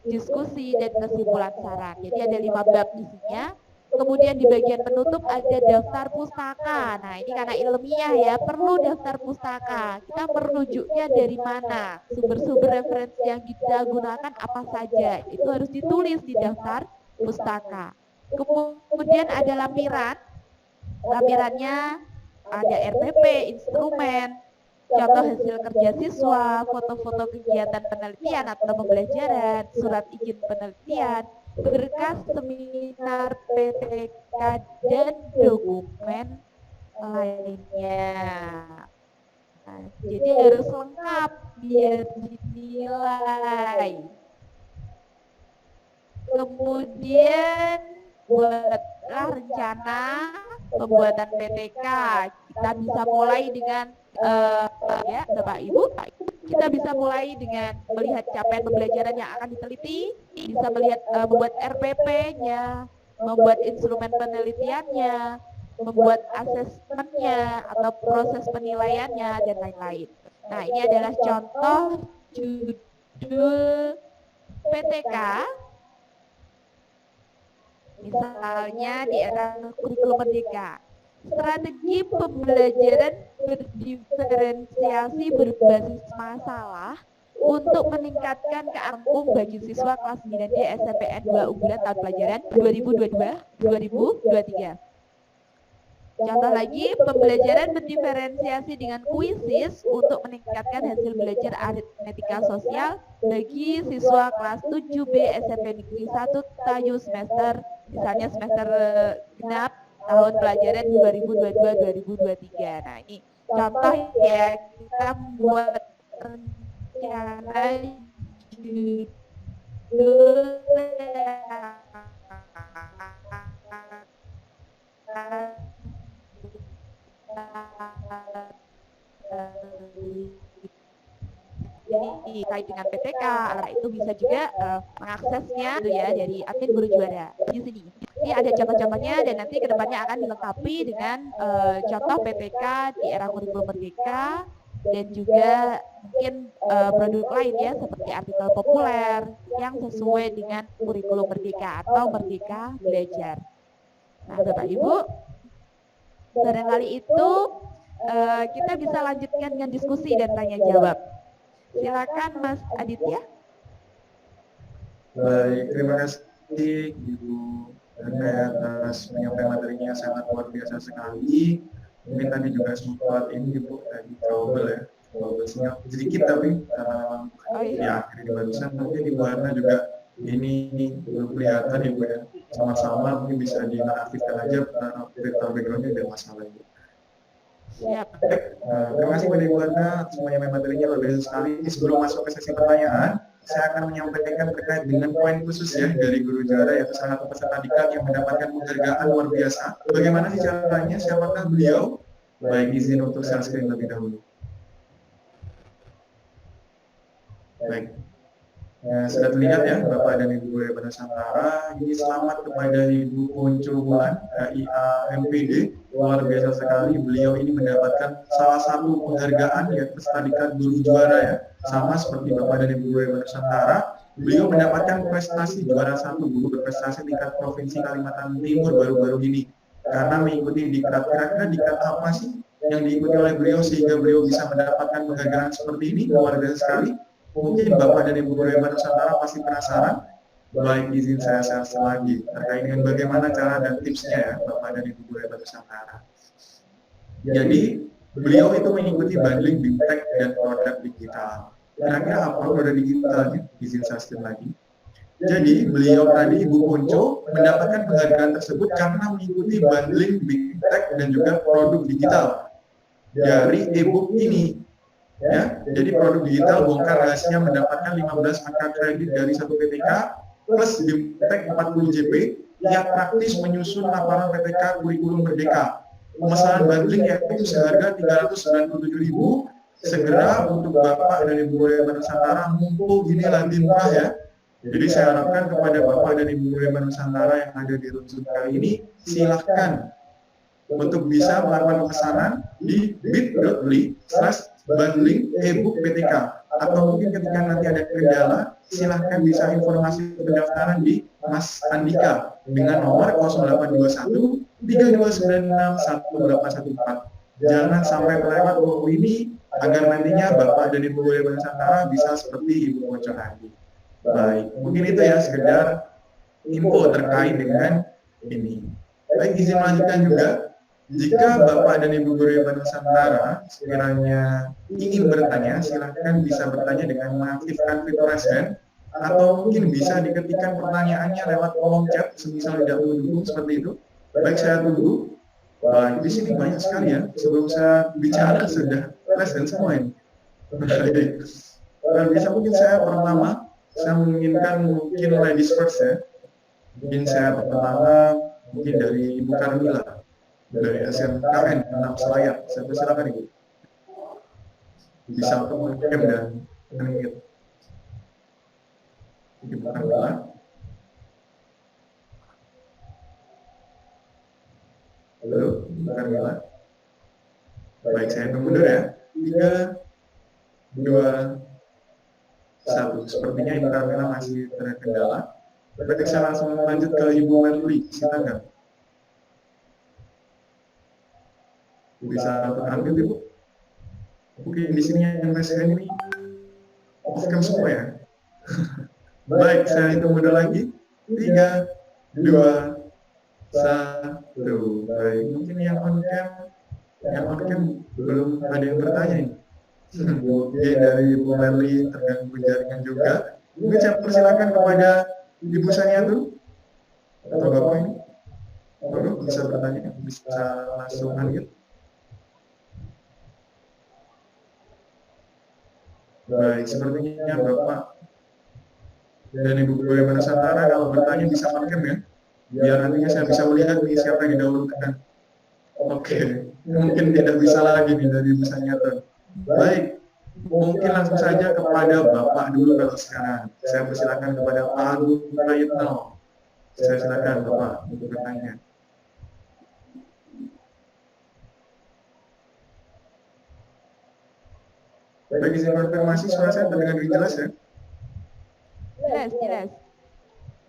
diskusi, dan kesimpulan saran. Jadi ada 5 bab isinya. Kemudian di bagian penutup ada daftar pustaka. Nah, ini karena ilmiah ya, perlu daftar pustaka. Kita merujuknya dari mana? Sumber-sumber referensi yang kita gunakan apa saja? Itu harus ditulis di daftar pustaka. Kemudian ada lampiran. Lampirannya ada RPP, instrumen, contoh hasil kerja siswa, foto-foto kegiatan penelitian atau pembelajaran, surat izin penelitian, berkas seminar PTK, dan dokumen lainnya. Nah, jadi harus lengkap biar dinilai. Kemudian buatlah rencana pembuatan PTK. Kita bisa mulai dengan ya Bapak Ibu, kita bisa mulai dengan melihat capaian pembelajaran yang akan diteliti, bisa melihat membuat RPP-nya, membuat instrumen penelitiannya, membuat asesmennya atau proses penilaiannya, dan lain-lain. Nah, ini adalah contoh judul PTK. Misalnya di era kurikulum merdeka, strategi pembelajaran berdiferensiasi berbasis masalah untuk meningkatkan keanggung bagi siswa kelas 9D SMPN 2 unggulan tahun pelajaran 2022-2023. Contoh lagi, pembelajaran berdiferensiasi dengan kuisis untuk meningkatkan hasil belajar aritmetika sosial bagi siswa kelas 7B SMP Negeri 1 Tayu semester, misalnya semester genap tahun pelajaran 2022-2023. Nah, ini contoh ya, kita membuat rencana judul jadi terkait dengan PTK, itu bisa juga mengaksesnya gitu ya dari admin guru juara di sini. Ini ada contoh-contohnya dan nanti kedepannya akan dilengkapi dengan contoh PTK di era kurikulum merdeka dan juga mungkin produk lain ya seperti artikel populer yang sesuai dengan kurikulum merdeka atau Merdeka Belajar. Nah, Bapak Ibu, barangkali itu kita bisa lanjutkan dengan diskusi dan tanya jawab. Silakan Mas Aditya. Baik, terima kasih Ibu Anda atas penyampaian materinya sangat luar biasa sekali. Mungkin tadi juga sempat ini Ibu tadi trouble ya, trouble-nya sedikit tapi ya akhirnya barusan mungkin Ibu Anda juga ini belum kelihatan Ibu ya, sama-sama mungkin bisa dinonaktifkan aja berita background-nya ada masalah Ibu. Siap. Terima kasih kepada Ibu Anda semuanya materinya luar biasa sekali. Sebelum masuk ke sesi pertanyaan, saya akan menyampaikan terkait dengan poin khusus ya dari guru juara yaitu salah satu peserta diklat yang mendapatkan penghargaan luar biasa. Bagaimana sih caranya? Siapakah beliau? Baik, izin untuk share screen lebih dahulu. Baik. Sudah terlihat ya Bapak dan Ibu Guru Hebat Nusantara. Ini selamat kepada Ibu Puncu Bulan IA MPD, luar biasa sekali. Beliau ini mendapatkan salah satu penghargaan yaitu peserta diklat guru juara ya. Sama seperti Bapak dan Ibu Guru Hebat Nusantara, beliau mendapatkan prestasi juara 1 guru berprestasi tingkat provinsi Kalimantan Timur baru-baru ini. Karena mengikuti diklat, kira-kira diklat apa sih yang diikuti oleh beliau sehingga beliau bisa mendapatkan penghargaan seperti ini, luar biasa sekali. Mungkin Bapak dan Ibu Guru Hebat Nusantara pasti penasaran. Baik, izin saya share lagi terkait dengan bagaimana cara dan tipsnya ya Bapak dan Ibu Guru Hebat Nusantara. Jadi beliau itu mengikuti bundling BIMTEK dan produk digital. Kira-kira apa produk digitalnya? Izin saya share lagi. Jadi beliau tadi Ibu Punco mendapatkan penghargaan tersebut karena mengikuti bundling BIMTEK dan juga produk digital dari e-book ini. Ya, jadi produk digital bongkar rahasia mendapatkan 15 angka kredit dari 1 PTK plus BIMTEK 40 JP yang praktis menyusun laporan PTK kurikulum merdeka. pemesanan bundling yaitu seharga 397.000. Segera untuk Bapak dan Ibu Guru Nusantara, mumpung ini lagi murah ya. Jadi saya harapkan kepada Bapak dan Ibu Guru Nusantara yang ada di rusun kali ini, silahkan untuk bisa melakukan pemesanan di bit.ly/bundling ebook PTK, atau mungkin ketika nanti ada kendala, silahkan bisa informasi pendaftaran di Mas Andika dengan nomor 0821 3296 1814. Jangan sampai terlewat waktu ini agar nantinya Bapak dan Ibu Guru Nusantara bisa seperti Ibu Poco tadi. Baik, mungkin itu ya sekedar info terkait dengan ini. Baik, izin melanjutkan juga. Jika Bapak dan Ibu Guru Nusantara sekiranya ingin bertanya, silahkan bisa bertanya dengan mengaktifkan fitur raise hand, atau mungkin bisa diketikkan pertanyaannya lewat kolom chat, semisal tidak mendukung seperti itu. Baik, saya tunggu. Wah, di sini banyak sekali ya. Sebelum saya bicara sudah raise hand semua ini. Bisa mungkin saya pertama, saya menginginkan mungkin ladies first ya. Mungkin saya pertama mungkin dari Ibu Carmila dari SMKN 6 Selayar. Saya persilakan Ibu. Bisa untuk mengcam dan menit. Ibu Carmila. Halo, Ibu Carmila. Baik, saya tunggu dulu ya. 3, 2, 1. Sepertinya Ibu Carmila masih terkendala. Berarti saya langsung lanjut ke Ibu Merli. Silakan. Bisa ambil Ibu. Mungkin di sini yang presiden ini off-cam semua ya. Baik, saya hitung mundur lagi. 3, 2, 1. Baik, mungkin yang on-cam belum ada yang bertanya ini. Mungkin dari Ibu Merli terganggu jaringan juga. Mungkin saya persilakan kepada Ibu Saniatu atau Bapak ini. Bapak bisa bertanya, bisa langsung unmute. Baik, sepertinya Bapak dan Ibu Guru Nusantara kalau bertanya bisa on-cam ya, biar nantinya saya bisa melihat nih siapa yang didahulukan. Oke, mungkin tidak bisa lagi nih dari Ibu Saniatu. Baik, mungkin langsung saja kepada Bapak dulu kalau sekarang. Saya persilakan kepada Pak Agung Prayitno. Saya silakan Bapak untuk bertanya. Baik, izin konfirmasi suara saya terdengar lebih jelas ya? Jelas.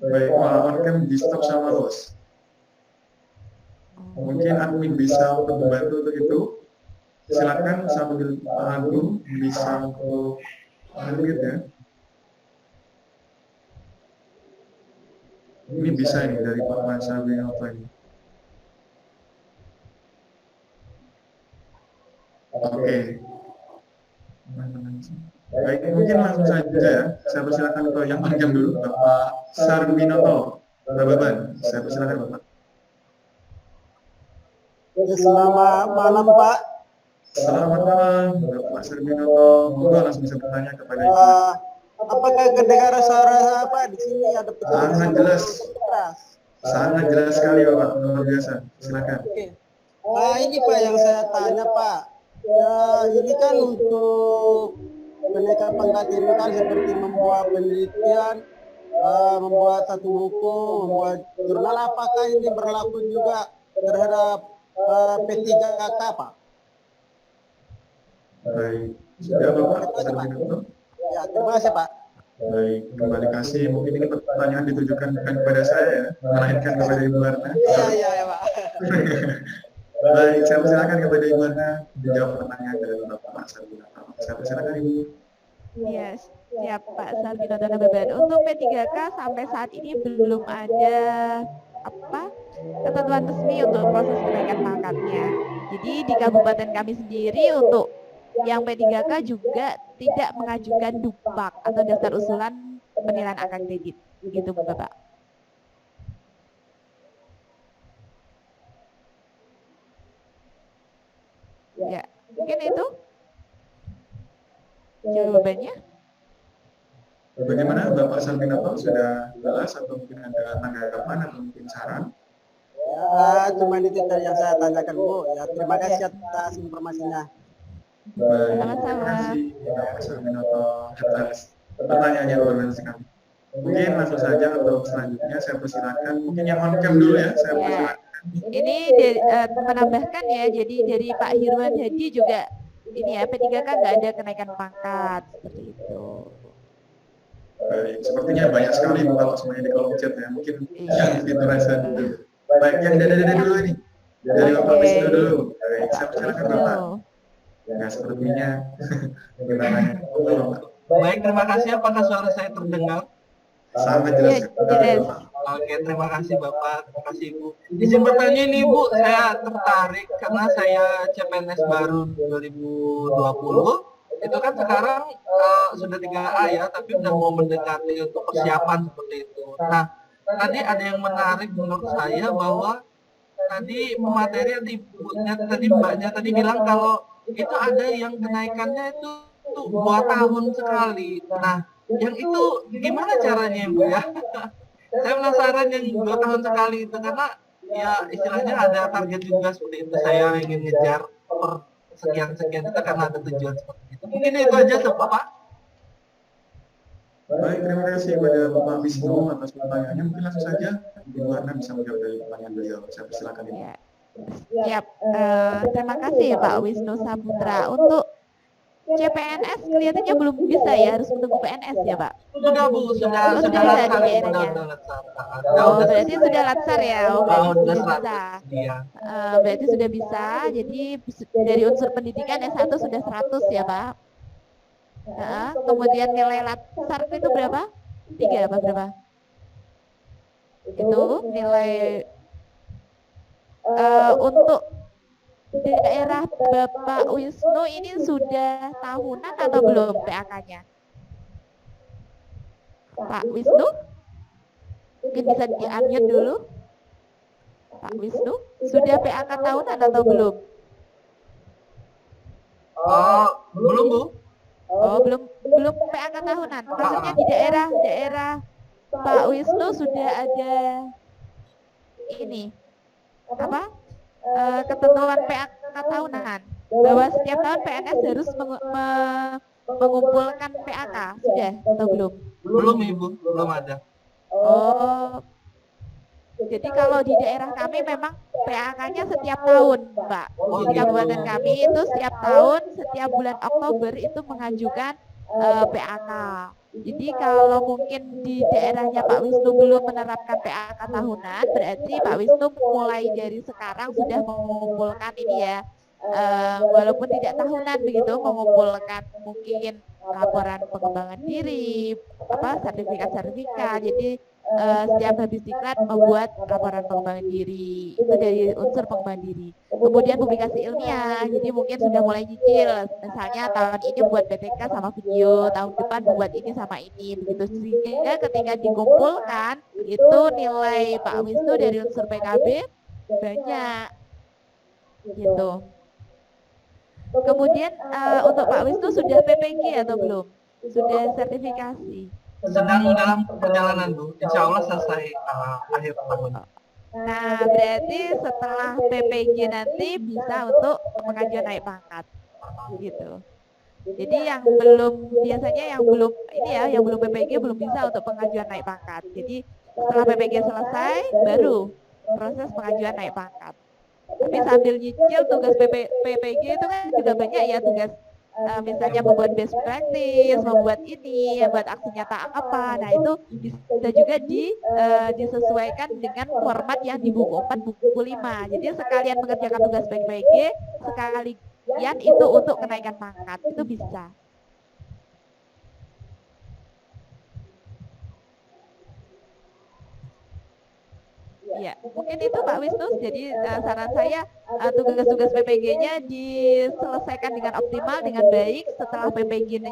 Baik, on-cam di stop sama host. Mungkin admin bisa untuk membantu untuk itu. Silakan sambil Pak Agung bisa untuk unmute ya. Ini bisa ini dari Pak Mansabi apa ini? Oke. Baik, mungkin langsung saja ya. Saya persilakan ke yang on-cam dulu, Bapak Sarbinoto. Bapak, saya persilakan Bapak. Selamat malam Pak. Selamat malam, Bapak Sarbinoto. Monggo langsung bisa bertanya kepada Ibu. Apakah kedengaran suara saya Pak? Di sini ada sangat jelas. Sangat jelas sekali Bapak, luar biasa. Silakan. Oke. Ini Pak yang saya tanya Pak. Ya, ini kan untuk penelitian pangkat ini kan seperti membuat penelitian, membuat satu buku, membuat jurnal. Apakah ini berlaku juga terhadap P3K Pak? Baik, sudah Bapak Sarbinoto. Ya, terima kasih Pak. Baik, kembali kasih. Mungkin ini pertanyaan ditujukan bukan kepada saya ya, melainkan kepada Ibu Warna. Iya Pak. Baik, saya persilakan kepada Ibu Warna menjawab pertanyaan dari Bapak Sarbinoto. Saya persilakan Ibu. Yes, siap Pak Sarbinoto dan Beban. Untuk P3K sampai saat ini belum ada ketentuan resmi untuk proses kenaikan pangkatnya. Jadi di kabupaten kami sendiri untuk yang P3K juga tidak mengajukan DUPAK atau daftar usulan penilaian angka kredit. Begitu Bapak. Ya, mungkin itu jawabannya. Bagaimana Bapak Sarbinoto, sudah jelas atau mungkin ada tanggapan atau mungkin saran? Ya, cuma itu yang saya tanyakan Bu. Ya, terima kasih atas informasinya. Baik, Sama-sama. terima kasih Mas Aminoto atas pertanyaannya luar biasa sekali. Mungkin langsung saja untuk selanjutnya saya persilakan, mungkin yang on cam dulu ya, saya Ya. persilakan. Ini menambahkan ya, jadi dari Pak Hirwan Hadi juga ini ya, P3K nggak ada kenaikan pangkat seperti itu. Baik, sepertinya banyak sekali Bapak semuanya di kolom chat ya, mungkin Iya. yang fiturnya dulu. Baik, yang dada-dada dulu ini, dari Bapak Oke. Wisnu dulu. Baik, saya Pak persilakan Wisnu. Bapak. Ya, sepertinya kita tanya. Baik, terima kasih. Apakah suara saya terdengar? Sangat jelas. Iya, jelas. Oke, terima kasih Bapak, terima kasih Ibu. Izin bertanya ini Bu, saya tertarik karena saya CPNS baru 2020. Itu kan sekarang sudah 3A ya, tapi udah mau mendekati untuk persiapan seperti itu. Nah, tadi ada yang menarik menurut saya bahwa tadi pemateri yang ibunya tadi mbaknya tadi bilang kalau itu ada yang kenaikannya itu 2 tahun sekali. Nah, yang itu gimana caranya Bu ya? Saya penasaran yang 2 tahun sekali itu karena ya istilahnya ada target juga seperti itu. Saya ingin ngejar per sekian-sekian itu karena ada tujuan seperti itu. Mungkin itu aja Pak. Baik, terima kasih kepada Bapak Wisnu atas pertanyaannya. Mungkin langsung saja Ibu Arna bisa menjawab dari pertanyaan beliau. Saya persilakan Ibu. Ya. Siap. Terima kasih ya Pak Wisnu Saputra. Untuk CPNS kelihatannya belum bisa ya, harus menunggu PNS ya Pak. Sudah Bu, sudah Oh, sudah latsar, bisa di daerahnya. sudah latsar. Oh, berarti sudah latsar ya. Oh, berarti udah sudah 100 bisa. dia. Berarti sudah bisa. Jadi dari unsur pendidikan S1 sudah 100 ya Pak. Kemudian nilai latsar itu berapa? 3 apa berapa? Itu nilai untuk daerah Bapak Wisnu ini sudah tahunan atau belum PAK-nya? Pak Wisnu? Mungkin bisa di-unmute dulu. Pak Wisnu, sudah PAK tahunan atau belum? Belum Bu. Oh, belum PAK tahunan. Maksudnya di daerah Pak Wisnu sudah ada ini apa? Ketentuan PAK tahunan bahwa setiap tahun PNS harus mengumpulkan PAK, sudah atau belum? Belum Ibu, belum ada. Oh, jadi kalau di daerah kami memang PAK-nya setiap tahun, Mbak. Di kabupaten kami itu setiap tahun, setiap bulan Oktober itu mengajukan PAK. Jadi kalau mungkin di daerahnya Pak Wisnu belum menerapkan PAK tahunan, berarti Pak Wisnu mulai dari sekarang sudah mengumpulkan ini ya, walaupun tidak tahunan begitu, mengumpulkan mungkin laporan pengembangan diri, sertifikat. Jadi setiap habis diklat membuat laporan pengembangan diri, itu dari unsur pengembangan diri. Kemudian publikasi ilmiah, jadi mungkin sudah mulai nyicil, misalnya tahun ini buat BTK sama video, tahun depan buat ini sama ini, begitu. Sehingga ketika dikumpulkan itu nilai Pak Wisnu dari unsur PKB banyak gitu. Kemudian untuk Pak Wisnu sudah PPG atau belum? Sudah sertifikasi? Sedang dalam perjalanan Bu, insya Allah selesai akhir tahun. Nah, berarti setelah PPG nanti bisa untuk pengajuan naik pangkat, gitu. Jadi yang belum, biasanya yang belum ini ya, yang belum PPG belum bisa untuk pengajuan naik pangkat. Jadi setelah PPG selesai, baru proses pengajuan naik pangkat. Tapi sambil nyicil tugas PPG itu kan juga banyak ya tugas. Misalnya membuat best practice, membuat ini, buat aksi nyata apa. Nah itu bisa juga disesuaikan dengan format yang di buku 4, buku 5. Jadi sekalian mengerjakan tugas PPG, sekalian itu untuk kenaikan pangkat, itu bisa. Ya, mungkin itu Pak Wisnu. Jadi saran saya tugas-tugas PPG-nya diselesaikan dengan optimal, dengan baik. Setelah PPG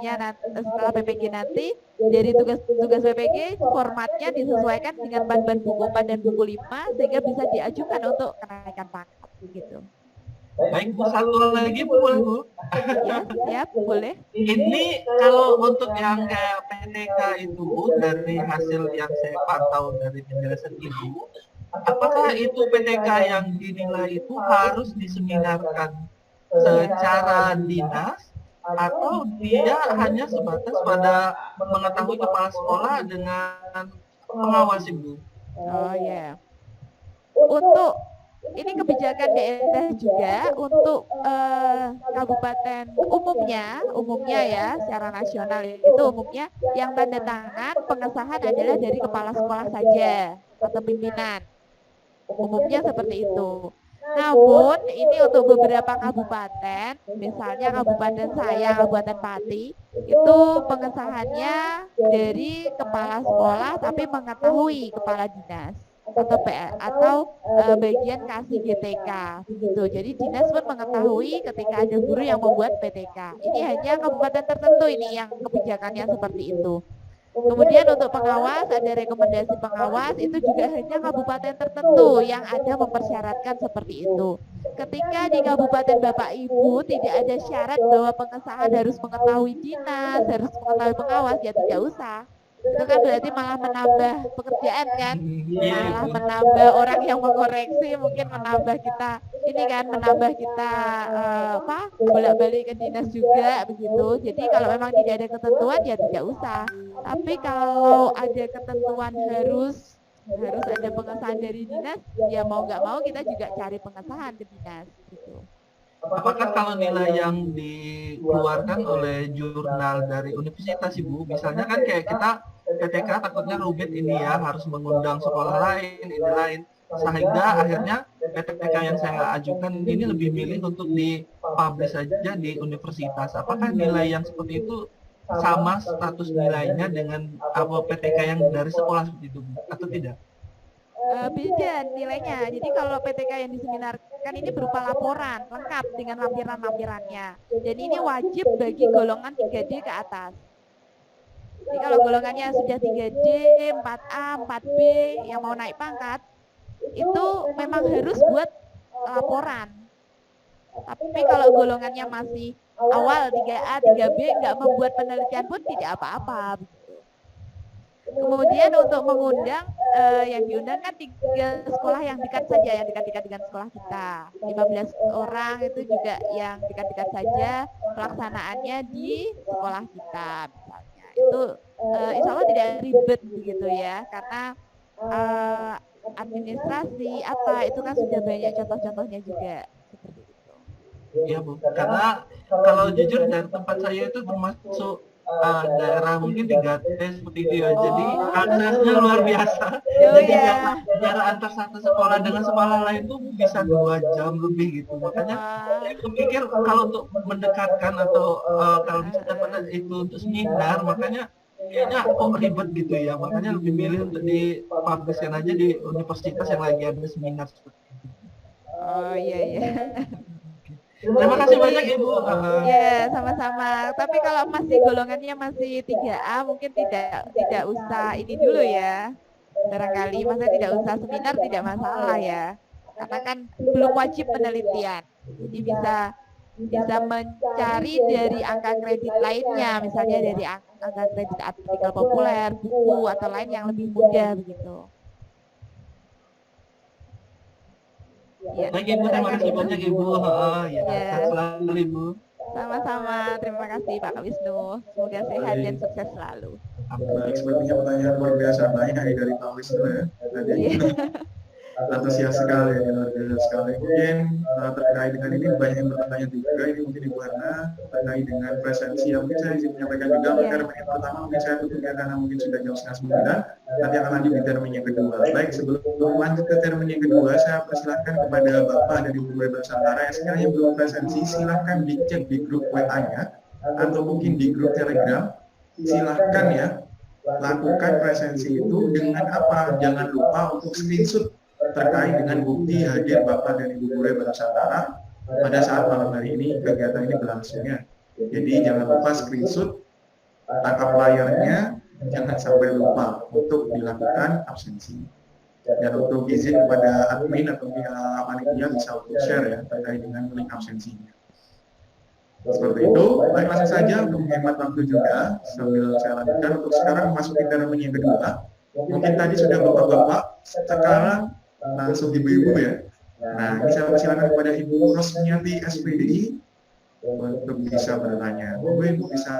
nanti dari tugas-tugas PPG formatnya disesuaikan dengan ban-ban buku 4 dan buku 5 sehingga bisa diajukan untuk kenaikan pangkat gitu. Baik Bu, satu lagi boleh Bu? Ya, siap, boleh. Ini kalau untuk yang kayak PTK itu Bu, dari hasil yang saya pantau dari penjelasan Ibu, apakah itu PTK yang dinilai itu harus diseminarkan secara dinas atau dia hanya sebatas pada mengetahui kepala sekolah dengan pengawas, Ibu? Oh ya. Untuk ini kebijakan daerah juga untuk kabupaten umumnya ya secara nasional itu umumnya yang tanda tangan pengesahan adalah dari kepala sekolah saja atau pimpinan. Umumnya seperti itu. Namun ini untuk beberapa kabupaten, misalnya kabupaten saya, Kabupaten Pati, itu pengesahannya dari kepala sekolah tapi mengetahui kepala dinas atau bagian kasih GTK begitu. Jadi dinas pun mengetahui ketika ada guru yang membuat PTK. Ini hanya kabupaten tertentu ini yang kebijakannya seperti itu. Kemudian untuk pengawas ada rekomendasi pengawas itu juga hanya kabupaten tertentu yang ada mempersyaratkan seperti itu. Ketika di kabupaten Bapak Ibu tidak ada syarat bahwa pengesahan harus mengetahui dinas, harus mengetahui pengawas, ya tidak usah. Itu kan berarti malah menambah pekerjaan kan, malah menambah orang yang mengoreksi, mungkin menambah kita menambah kita bolak-balik ke dinas juga begitu. Jadi kalau memang tidak ada ketentuan ya tidak usah. Tapi kalau ada ketentuan harus ada pengesahan dari dinas, ya mau nggak mau kita juga cari pengesahan ke dinas gitu. Apakah kalau nilai yang dikeluarkan oleh jurnal dari universitas, Ibu, misalnya kan kayak kita PTK takutnya rumit ini ya, harus mengundang sekolah lain, ini lain, sehingga akhirnya PTK yang saya ajukan ini lebih milih untuk dipublish saja di universitas. Apakah nilai yang seperti itu sama status nilainya dengan PTK yang dari sekolah seperti itu, atau tidak? Beda nilainya. Jadi kalau PTK yang diseminarkan ini berupa laporan lengkap dengan lampiran-lampirannya. Dan ini wajib bagi golongan 3D ke atas. Jadi kalau golongannya sudah 3D, 4A, 4B yang mau naik pangkat, itu memang harus buat laporan. Tapi kalau golongannya masih awal 3A, 3B nggak membuat penelitian pun tidak apa-apa. Kemudian untuk mengundang yang diundang kan 3 sekolah yang dekat saja, yang dekat-dekat dengan sekolah kita. 15 orang itu juga yang dekat-dekat saja, pelaksanaannya di sekolah kita misalnya. Itu insya Allah tidak ribet begitu ya, karena administrasi itu kan sudah banyak contoh-contohnya juga seperti itu. Iya, Bu, karena kalau jujur dari tempat saya itu termasuk daerah mungkin 3T seperti itu ya, jadi aksesnya luar biasa. Jadi jarak antar satu sekolah dengan sekolah lain tuh bisa 2 jam lebih gitu. Makanya saya kepikir kalau untuk mendekatkan atau kalau misalnya itu untuk seminar, makanya kayaknya kok ribet gitu ya. Makanya lebih milih untuk dipublishkan aja di universitas yang lagi ada seminar seperti itu. Oh iya. Terima kasih banyak, Ibu. Ya, sama-sama. Tapi kalau masih golongannya masih 3A, mungkin tidak usah ini dulu ya. Barangkali masa tidak usah seminar tidak masalah ya. Karena kan belum wajib penelitian. Jadi bisa mencari dari angka kredit lainnya, misalnya dari angka kredit artikel populer, buku atau lain yang lebih mudah begitu. Ya. Baik, Ibu, terima kasih banyak, Ibu. Sehat selalu, Ibu. Sama-sama, terima kasih Pak Wisnu. Semoga sehat dan sukses selalu. Baik, sepertinya pertanyaan luar biasa banyak dari Pak Wisnu ya. Tadi antusias sekali ya, luar biasa sekali. Mungkin terkait dengan ini banyak yang bertanya juga, ini mungkin Ibu Hana terkait dengan presensi yang mungkin saya izin menyampaikan juga. Termin yang pertama mungkin saya tutup ya karena mungkin sudah jam 8:30. Nanti akan lanjut di termin yang kedua. Baik, sebelum lanjut ke termin yang kedua, saya persilahkan kepada Bapak dari Ibu Nusantara yang sekiranya belum presensi, silahkan dicek di grup WA-nya atau mungkin di grup Telegram. Silahkan ya, lakukan presensi itu dengan apa? Jangan lupa untuk screenshot terkait dengan bukti hadir Bapak dan Ibu Guru Nusantara pada saat malam hari ini kegiatan ini berlangsungnya. Jadi jangan lupa screenshot, tangkap layarnya, jangan sampai lupa untuk dilakukan absensi. Dan untuk izin kepada admin atau pihak panitia bisa untuk share ya terkait dengan link absensinya. Seperti itu. Baik, langsung saja untuk menghemat waktu juga sambil saya lanjutkan untuk sekarang memasuki termin yang kedua. Mungkin tadi sudah Bapak-Bapak, sekarang langsung ibu-ibu ya. Nah, ini saya persilakan kepada Ibu Rosmiati SPDI untuk bisa bertanya. Ibu bisa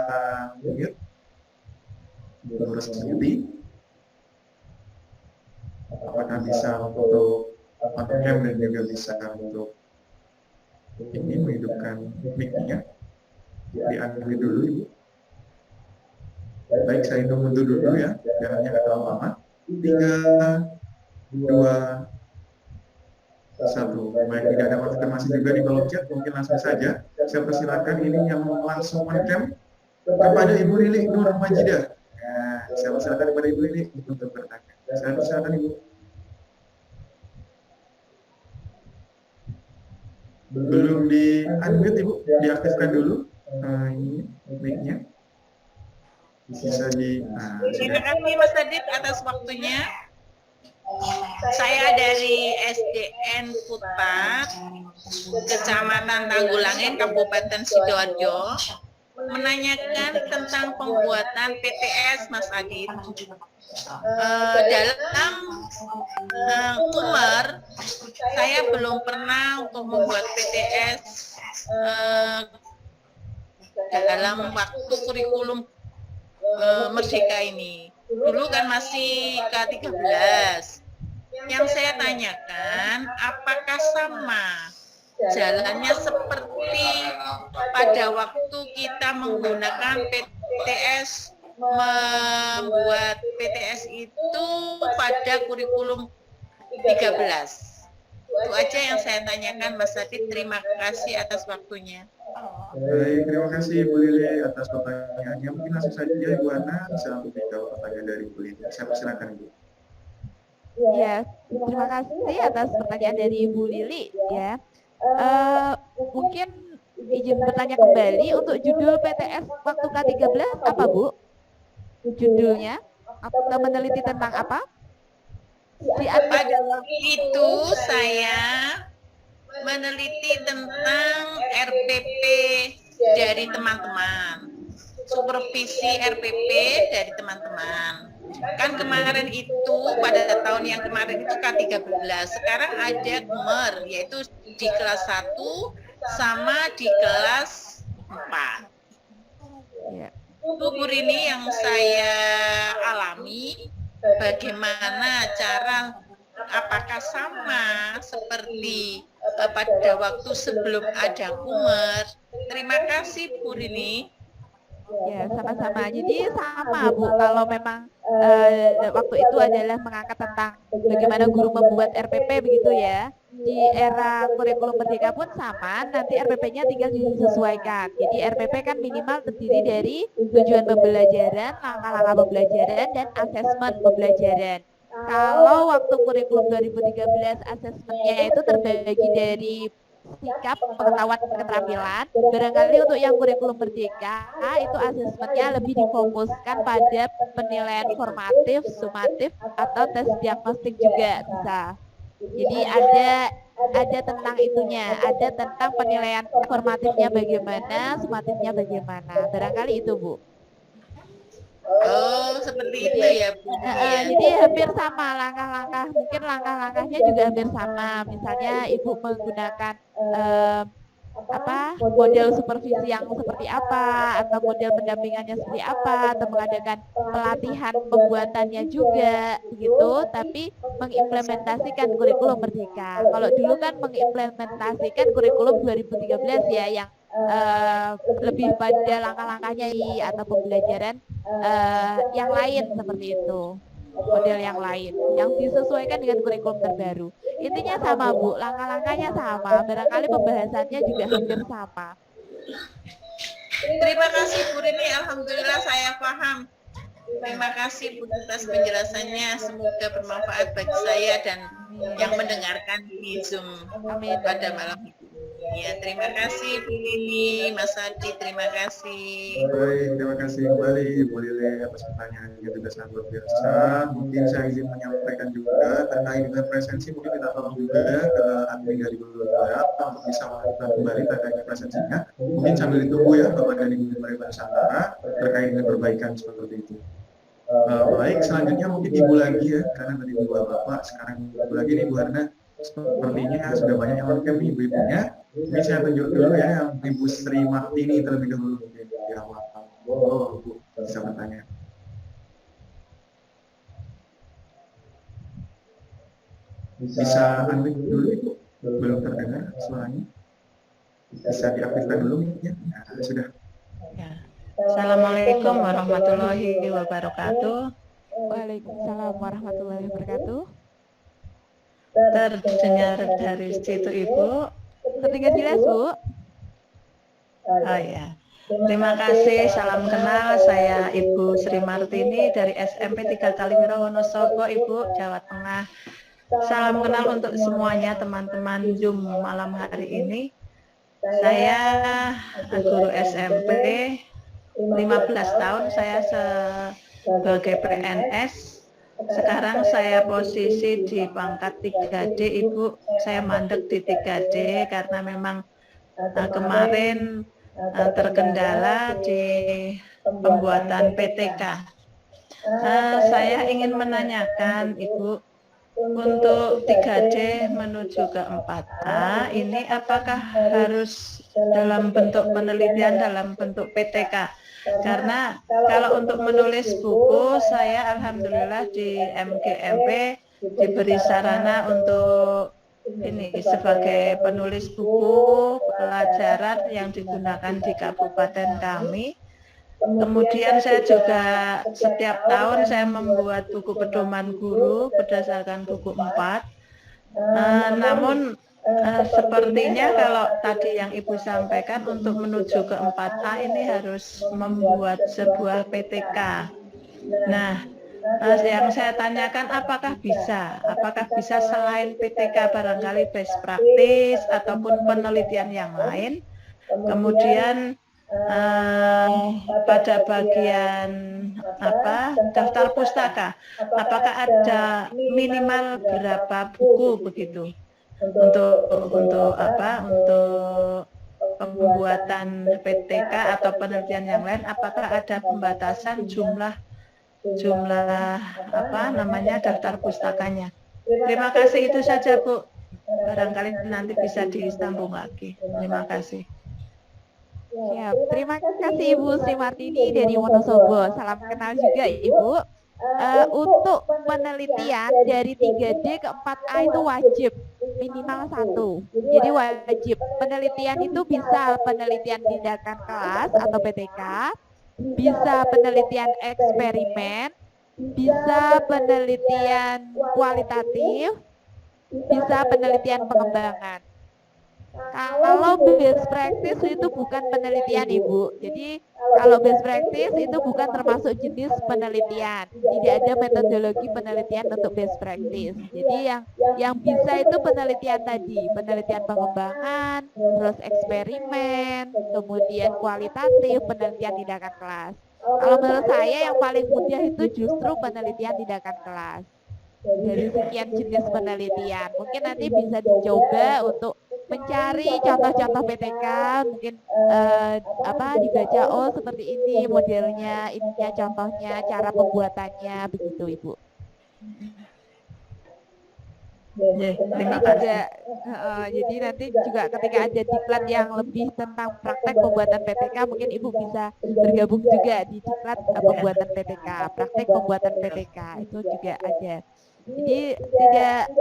mute. Ibu Rosmiati, apakah bisa untuk on cam dan juga bisa untuk ini menghidupkan mic-nya? Di-unmute dulu, Ibu. Baik, saya hitung mundur dulu ya, jaraknya nggak terlalu lama. 3, 2, 1. Baik, tidak ada konfirmasi juga di kolom chat, mungkin langsung saja. Saya persilakan ini yang langsung on cam kepada Ibu Lili Nur Majidah. Nah, saya persilakan kepada Ibu Lili untuk bertanya. Saya persilakan Ibu. Belum di unmute Ibu, diaktifkan dulu ini mic-nya. Bisa di. Terima kasih Mas Adit atas waktunya. Saya dari SDN Putat, Kecamatan Tanggulangin, Kabupaten Sidoarjo, menanyakan tentang pembuatan PTS, Mas Adit. Dalam Kumar, saya belum pernah untuk membuat PTS dalam waktu kurikulum Merdeka ini. Dulu kan masih K13. Yang saya tanyakan, apakah sama jalannya seperti pada waktu kita menggunakan PTS, membuat PTS itu pada kurikulum 13. Itu aja yang saya tanyakan, Mas Adit. Terima kasih atas waktunya. Baik, terima kasih Ibu Lili atas pertanyaannya. Mungkin langsung saja Ibu Ana bisa untuk menjawab pertanyaan dari Ibu Lili. Saya persilakan Ibu. Ya, terima kasih atas pertanyaan dari Ibu Lili ya. Mungkin izin bertanya kembali untuk judul PTS waktu K13 apa Bu? Judulnya atau meneliti tentang apa? Pada waktu itu saya meneliti tentang RPP dari teman-teman, supervisi RPP dari teman-teman. Kan kemarin itu, pada tahun yang kemarin itu K13, sekarang ada Kumer, yaitu di kelas 1 sama di kelas 4. Ya. Itu ini yang saya alami, bagaimana cara, apakah sama seperti pada waktu sebelum ada Kumer. Terima kasih Bu Rini. Ya, sama-sama. Jadi sama Bu, kalau memang waktu itu adalah mengangkat tentang bagaimana guru membuat RPP begitu ya. Di era kurikulum Merdeka pun sama, nanti RPP-nya tinggal disesuaikan. Jadi RPP kan minimal terdiri dari tujuan pembelajaran, langkah-langkah pembelajaran, dan asesmen pembelajaran. Kalau waktu kurikulum 2013 asesmennya itu terbagi dari sikap, pengetahuan, keterampilan. Barangkali untuk yang kurikulum Merdeka itu asesmennya lebih difokuskan pada penilaian formatif, sumatif, atau tes diagnostik juga bisa. Jadi ada tentang itunya, ada tentang penilaian formatifnya bagaimana, sumatifnya bagaimana. Barangkali itu Bu. Oh, seperti itu ya Bu. Jadi hampir sama langkah-langkah, mungkin langkah-langkahnya juga hampir sama. Misalnya Ibu menggunakan model supervisi yang seperti apa, atau model pendampingannya seperti apa, atau mengadakan pelatihan pembuatannya juga begitu, tapi mengimplementasikan kurikulum Merdeka. Kalau dulu kan mengimplementasikan kurikulum 2013 ya, yang lebih pada langkah-langkahnya atau pembelajaran yang lain seperti itu, model yang lain yang disesuaikan dengan kurikulum terbaru. Intinya sama Bu, langkah-langkahnya sama, barangkali pembahasannya juga hampir sama. Terima kasih Bu Rini, alhamdulillah saya paham. Terima kasih Bu atas penjelasannya, semoga bermanfaat bagi saya dan yang mendengarkan di Zoom pada malam ini. Ya, terima kasih Bu Lili, Mas Adi, terima kasih. Baik, terima kasih kembali Ibu Lili atas pertanyaannya juga sangat luar biasa. Mungkin saya izin menyampaikan juga terkait dengan presensi, mungkin kita tolong juga ke admin dari Guru Barat untuk bisa melakukan kembali terkait dengan presensinya. Mungkin sambil ditunggu ya Bapak dan Ibu dari Nusantara terkait dengan perbaikan seperti itu. Baik, selanjutnya mungkin Ibu lagi ya, karena tadi dua Bapak, sekarang Ibu lagi nih Bu Harna. Sepertinya sudah banyak yang lengkap nih ibu-ibunya. Ini saya tunjuk dulu ya yang Ibu Sri Martini terlebih dahulu mungkin di awal. Oh, Bu bisa bertanya. Bisa unmute dulu Ibu, belum terdengar suaranya. Bisa diaktifkan dulu ya. Nah, sudah. Ya. Assalamualaikum warahmatullahi wabarakatuh. Waalaikumsalam warahmatullahi wabarakatuh. Terdengar dari situ Ibu. Terdengar jelas Bu? Oh ya. Terima kasih, salam kenal. Saya Ibu Sri Martini dari SMP 3 Kalimiro Wonosobo, Ibu, Jawa Tengah. Salam kenal untuk semuanya teman-teman Zoom malam hari ini. Saya guru SMP, 15 tahun saya sebagai PNS. Sekarang saya posisi di pangkat 3D, Ibu. Saya mandek di 3D karena memang kemarin terkendala di pembuatan PTK. Saya ingin menanyakan, Ibu, untuk 3D menuju ke 4A, ini apakah harus dalam bentuk penelitian, dalam bentuk PTK? Karena kalau untuk menulis buku, saya alhamdulillah di MGMP diberi sarana untuk ini sebagai penulis buku pelajaran yang digunakan di kabupaten kami. Kemudian saya juga setiap tahun saya membuat buku pedoman guru berdasarkan buku 4. Namun sepertinya kalau tadi yang Ibu sampaikan untuk menuju ke 4A ini harus membuat sebuah PTK. Nah, yang saya tanyakan apakah bisa selain PTK barangkali best practice ataupun penelitian yang lain. Kemudian pada bagian daftar pustaka, apakah ada minimal berapa buku begitu untuk pembuatan PTK atau penelitian yang lain? Apakah ada pembatasan jumlah daftar pustakanya? Terima kasih, itu saja Bu. Barangkali nanti bisa disambung lagi. Terima kasih. Siap. Terima kasih Ibu Sri Martini dari Wonosobo. Salam kenal juga Ibu. Untuk penelitian dari 3D ke 4A itu wajib minimal 1. Jadi wajib. Penelitian itu bisa penelitian tindakan kelas atau PTK, bisa penelitian eksperimen, bisa penelitian kualitatif, bisa penelitian pengembangan. Kalau best practice itu bukan penelitian Ibu. Jadi kalau best practice itu bukan termasuk jenis penelitian. Tidak ada metodologi penelitian untuk best practice. Jadi yang bisa itu penelitian tadi, penelitian pengembangan, terus eksperimen, kemudian kualitatif, penelitian tindakan kelas. Kalau menurut saya yang paling mudah itu justru penelitian tindakan kelas. Dari sekian jenis penelitian, mungkin nanti bisa dicoba untuk mencari contoh-contoh PTK, mungkin dibaca, oh seperti ini modelnya, ininya contohnya, cara pembuatannya, begitu Ibu. Terima kasih. Jadi nanti juga ketika ada diklat yang lebih tentang praktek pembuatan PTK, mungkin Ibu bisa bergabung juga di diklat pembuatan PTK, praktek pembuatan PTK itu juga ada. Jadi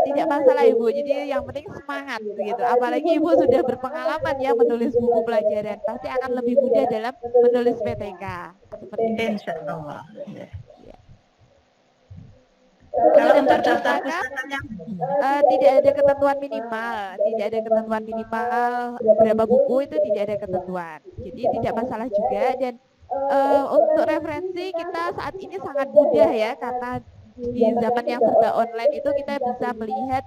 tidak masalah Ibu. Jadi yang penting semangat gitu. Apalagi Ibu sudah berpengalaman ya menulis buku pelajaran, pasti akan lebih mudah dalam menulis PTK. Seperti itu. Insyaallah. Kalau untuk daftar pustakanya tidak ada ketentuan minimal, berapa buku itu tidak ada ketentuan. Jadi tidak masalah juga, dan untuk referensi kita saat ini sangat mudah ya, karena di zaman yang serba online itu kita bisa melihat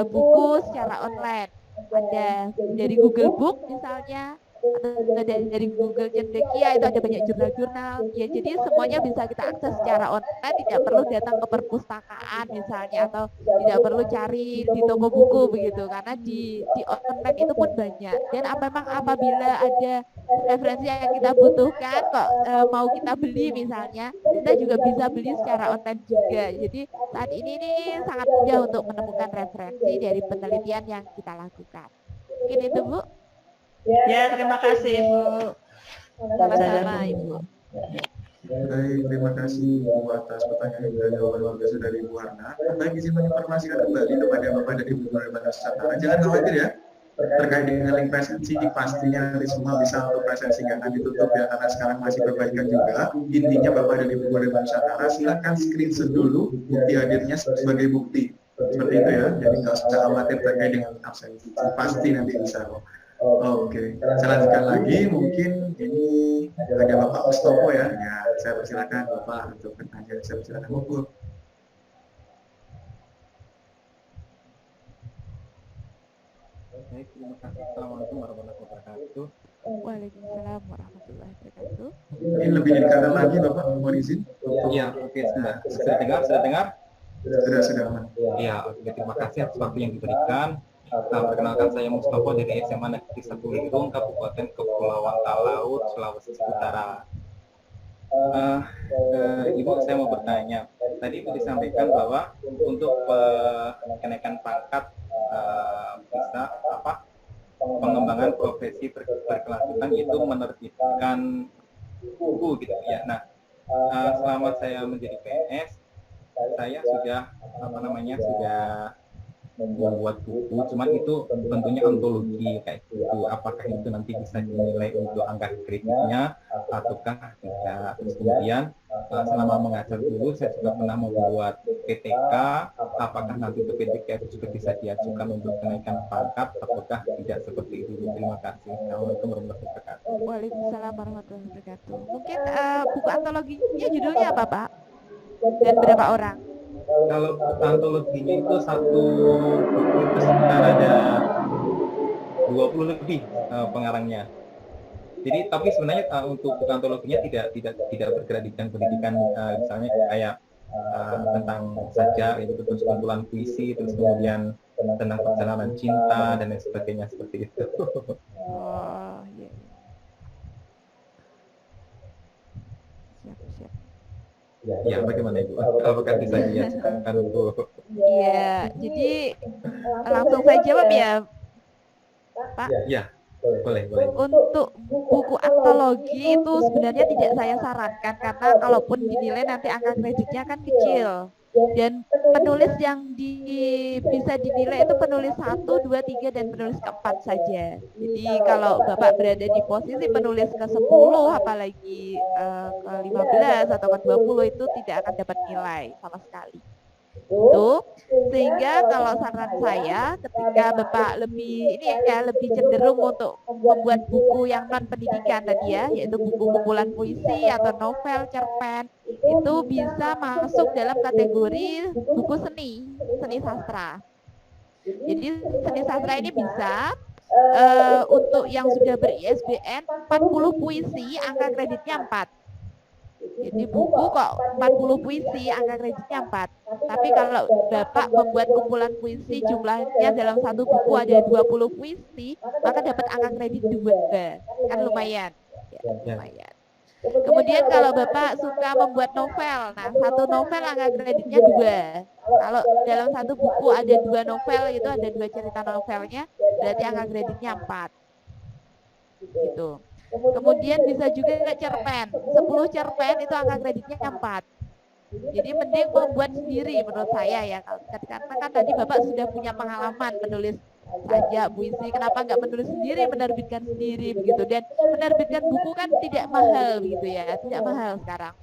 buku secara online. Ada dari Google Book misalnya, atau dari Google Cendekia itu ada banyak jurnal-jurnal ya, jadi semuanya bisa kita akses secara online, tidak perlu datang ke perpustakaan misalnya, atau tidak perlu cari di toko buku begitu, karena di online itu pun banyak. Dan memang apabila ada referensi yang kita butuhkan kok mau kita beli misalnya, kita juga bisa beli secara online juga. Jadi saat ini sangat mudah untuk menemukan referensi dari penelitian yang kita lakukan. Mungkin itu Bu. Ya, terima kasih Ibu. Sama-sama Ibu. Baik, terima kasih Ibu atas pertanyaan dan jawaban luar biasa dari Ibu Harna. Baik, izin menginformasikan kembali kepada Bapak dan Ibu guru Rebana Nusantara. Jangan khawatir ya, terkait dengan link presensi pastinya nanti semua bisa untuk presensi, nggak akan ditutup ya, karena sekarang masih perbaikan juga. Intinya Bapak dan Ibu guru Rebana Nusantara silakan screenshot dulu bukti hadirnya sebagai bukti. Seperti itu ya, jadi nggak usah khawatir terkait dengan absensi, pasti nanti bisa kok. Oke, saya lanjutkan lagi, mungkin ini ada Bapak Mustopo ya, saya persilakan Bapak untuk bertanya, saya persilakan Bu. Baik, terima kasih. Assalamualaikum warahmatullahi wabarakatuh. Waalaikumsalam warahmatullahi wabarakatuh. Ini lebih didekatkan lagi Bapak, mohon izin. Iya, oke, sebentar. Sudah dengar? Sudah aman. Iya, oke, terima kasih atas waktu yang diberikan. Perkenalkan, saya Mustopo dari SMA Negeri 1 Lirung, Kabupaten Kepulauan Talaut, Sulawesi Utara. Ibu, saya mau bertanya. Tadi Ibu disampaikan bahwa untuk kenaikan pangkat bisa pengembangan profesi berkelanjutan itu menerbitkan buku gitu ya. Nah, selama saya menjadi PNS, saya sudah sudah membuat buku, cuman itu bentuknya antologi kayak gitu. Apakah itu nanti bisa dinilai untuk angka kreditnya ataukah tidak? Terus kemudian selama mengajar dulu saya juga pernah membuat PTK, apakah nanti untuk PTK itu juga bisa diajukan untuk kenaikan pangkat ataukah tidak, seperti itu? Terima kasih. Assalamualaikum warahmatullahi wabarakatuh. Waalaikumsalam warahmatullahi wabarakatuh. Mungkin buku antologinya judulnya apa Pak? Dan berapa orang? Kalau antologinya itu satu buku itu sekitar ada 20 lebih pengarangnya. Jadi tapi sebenarnya untuk buku antologinya tidak bergerak di bidang pendidikan, misalnya kayak tentang saja itu terus kumpulan puisi, terus kemudian tentang perjalanan cinta dan lain sebagainya seperti itu. Oh iya. Siap. Ya, bagaimana Ibu? Apakah bisa diajukan untuk? Iya, jadi langsung saya jawab ya, Pak. Ya, boleh. Untuk buku antologi itu sebenarnya tidak saya sarankan, karena kalaupun dinilai nanti angka kreditnya kan kecil. Dan penulis yang bisa dinilai itu penulis 1, 2, 3, dan penulis ke-4 saja. Jadi kalau Bapak berada di posisi penulis ke-10, apalagi ke-15 atau ke-20, itu tidak akan dapat nilai sama sekali. Itu sehingga kalau saran saya, ketika Bapak lebih cenderung untuk membuat buku yang non pendidikan tadi ya, yaitu buku kumpulan puisi atau novel, cerpen, itu bisa masuk dalam kategori buku seni sastra. Jadi seni sastra ini bisa untuk yang sudah ber-ISBN 40 puisi, angka kreditnya 4. Jadi buku kok 40 puisi, angka kreditnya 4. Tapi kalau Bapak membuat kumpulan puisi jumlahnya dalam satu buku ada 20 puisi, maka dapat angka kredit 2. Kan lumayan. Ya, lumayan. Kemudian kalau Bapak suka membuat novel, nah satu novel angka kreditnya 2. Kalau dalam satu buku ada 2 novel, itu ada 2 cerita novelnya, berarti angka kreditnya 4. Gitu. Kemudian bisa juga cerpen, 10 cerpen itu angka kreditnya 4. Jadi mending membuat sendiri menurut saya ya, karena kan tadi Bapak sudah punya pengalaman menulis saja puisi, kenapa nggak menulis sendiri, menerbitkan sendiri begitu. Dan menerbitkan buku kan tidak mahal begitu ya, tidak mahal sekarang.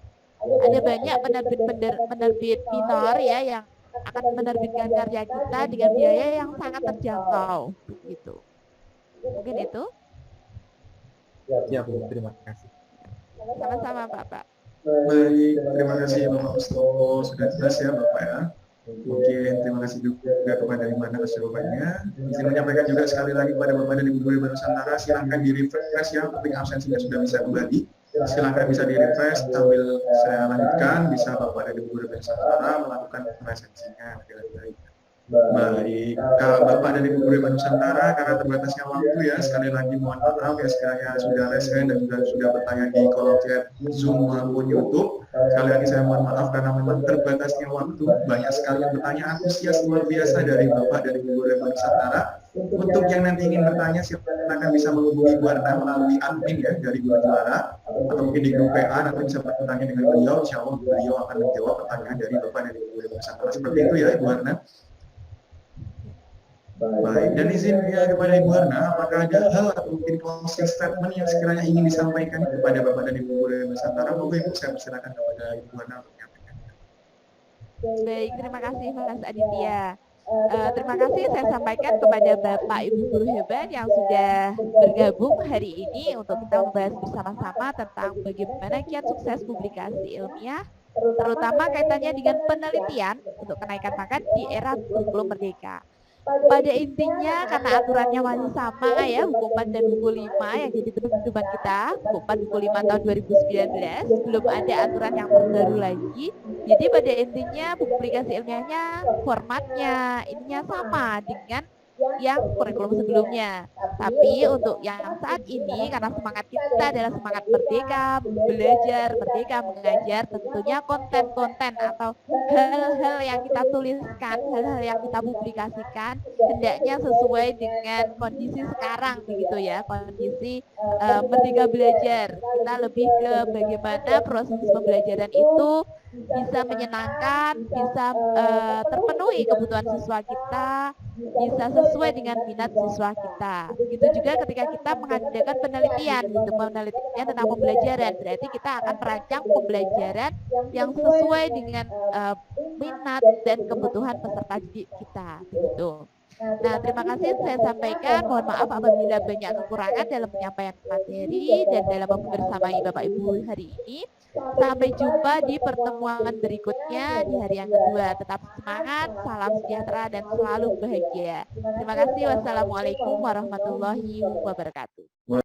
Ada banyak penerbit minor ya yang akan menerbitkan karya kita dengan biaya yang sangat terjangkau begitu. Mungkin itu. Ya, Bu, terima kasih. Sama-sama Bapak. Baik, terima kasih Bapak Mustopo, sudah jelas ya Bapak ya. Mungkin terima kasih juga kepada Imana atas jawabannya. Izin menyampaikan juga sekali lagi kepada Bapak dan Ibu guru Nusantara, silahkan di refresh ya, topik absensinya sudah bisa kembali. Silahkan bisa di refresh sambil saya lanjutkan, bisa Bapak dan Ibu guru Nusantara melakukan presensinya dengan baik. Baik, Bapak dan Ibu guru Nusantara, karena terbatasnya waktu ya, sekali lagi mohon maaf ya sekiranya sudah raise hand dan juga sudah bertanya di kolom chat Zoom maupun YouTube. Sekali lagi saya mohon maaf karena memang terbatasnya waktu, banyak sekali yang bertanya, antusias luar biasa dari Bapak dan Ibu guru Nusantara. Untuk yang nanti ingin bertanya, silakan bisa menghubungi Bu Arna melalui admin ya dari Guru Juara, atau mungkin di grup PA, nanti bisa bertanya dengan beliau, insya Allah beliau akan menjawab pertanyaan dari Bapak dan Ibu guru Nusantara. Seperti itu ya Bu Arna. Baik, dan izin ya kepada Ibu Arna, apakah ada hal atau mungkin closing statement yang sekiranya ingin disampaikan kepada Bapak dan Ibu guru Nusantara? Monggo Ibu, saya persilakan kepada Ibu Arna untuk menyampaikan. Baik, terima kasih Mas Aditya. Terima kasih saya sampaikan kepada Bapak Ibu guru hebat yang sudah bergabung hari ini untuk kita membahas bersama-sama tentang bagaimana kiat sukses publikasi ilmiah, terutama kaitannya dengan penelitian untuk kenaikan pangkat di era kurikulum merdeka. Pada intinya karena aturannya masih sama ya, buku 4 dan buku 5 yang jadi pedoman kita, buku 4 buku 5 tahun 2019, belum ada aturan yang terbaru lagi. Jadi pada intinya publikasi ilmiahnya, formatnya, ininya sama dengan yang kurikulum sebelumnya. Tapi untuk yang saat ini, karena semangat kita adalah semangat merdeka, belajar, merdeka, mengajar, tentunya konten-konten atau hal-hal yang kita tuliskan, hal-hal yang kita publikasikan, hendaknya sesuai dengan kondisi sekarang, begitu ya, kondisi merdeka belajar. Kita lebih ke bagaimana proses pembelajaran itu bisa menyenangkan, bisa terpenuhi kebutuhan siswa kita, bisa sesuai dengan minat siswa kita. Begitu juga ketika kita mengadakan penelitian, gitu, penelitian tentang pembelajaran, berarti kita akan merancang pembelajaran yang sesuai dengan minat dan kebutuhan peserta didik kita, begitu. Nah, terima kasih saya sampaikan. Mohon maaf apabila banyak kekurangan dalam penyampaian materi dan dalam membersamai Bapak Ibu hari ini. Sampai jumpa di pertemuan berikutnya di hari yang kedua. Tetap semangat, salam sejahtera dan selalu bahagia. Terima kasih. Wassalamualaikum warahmatullahi wabarakatuh.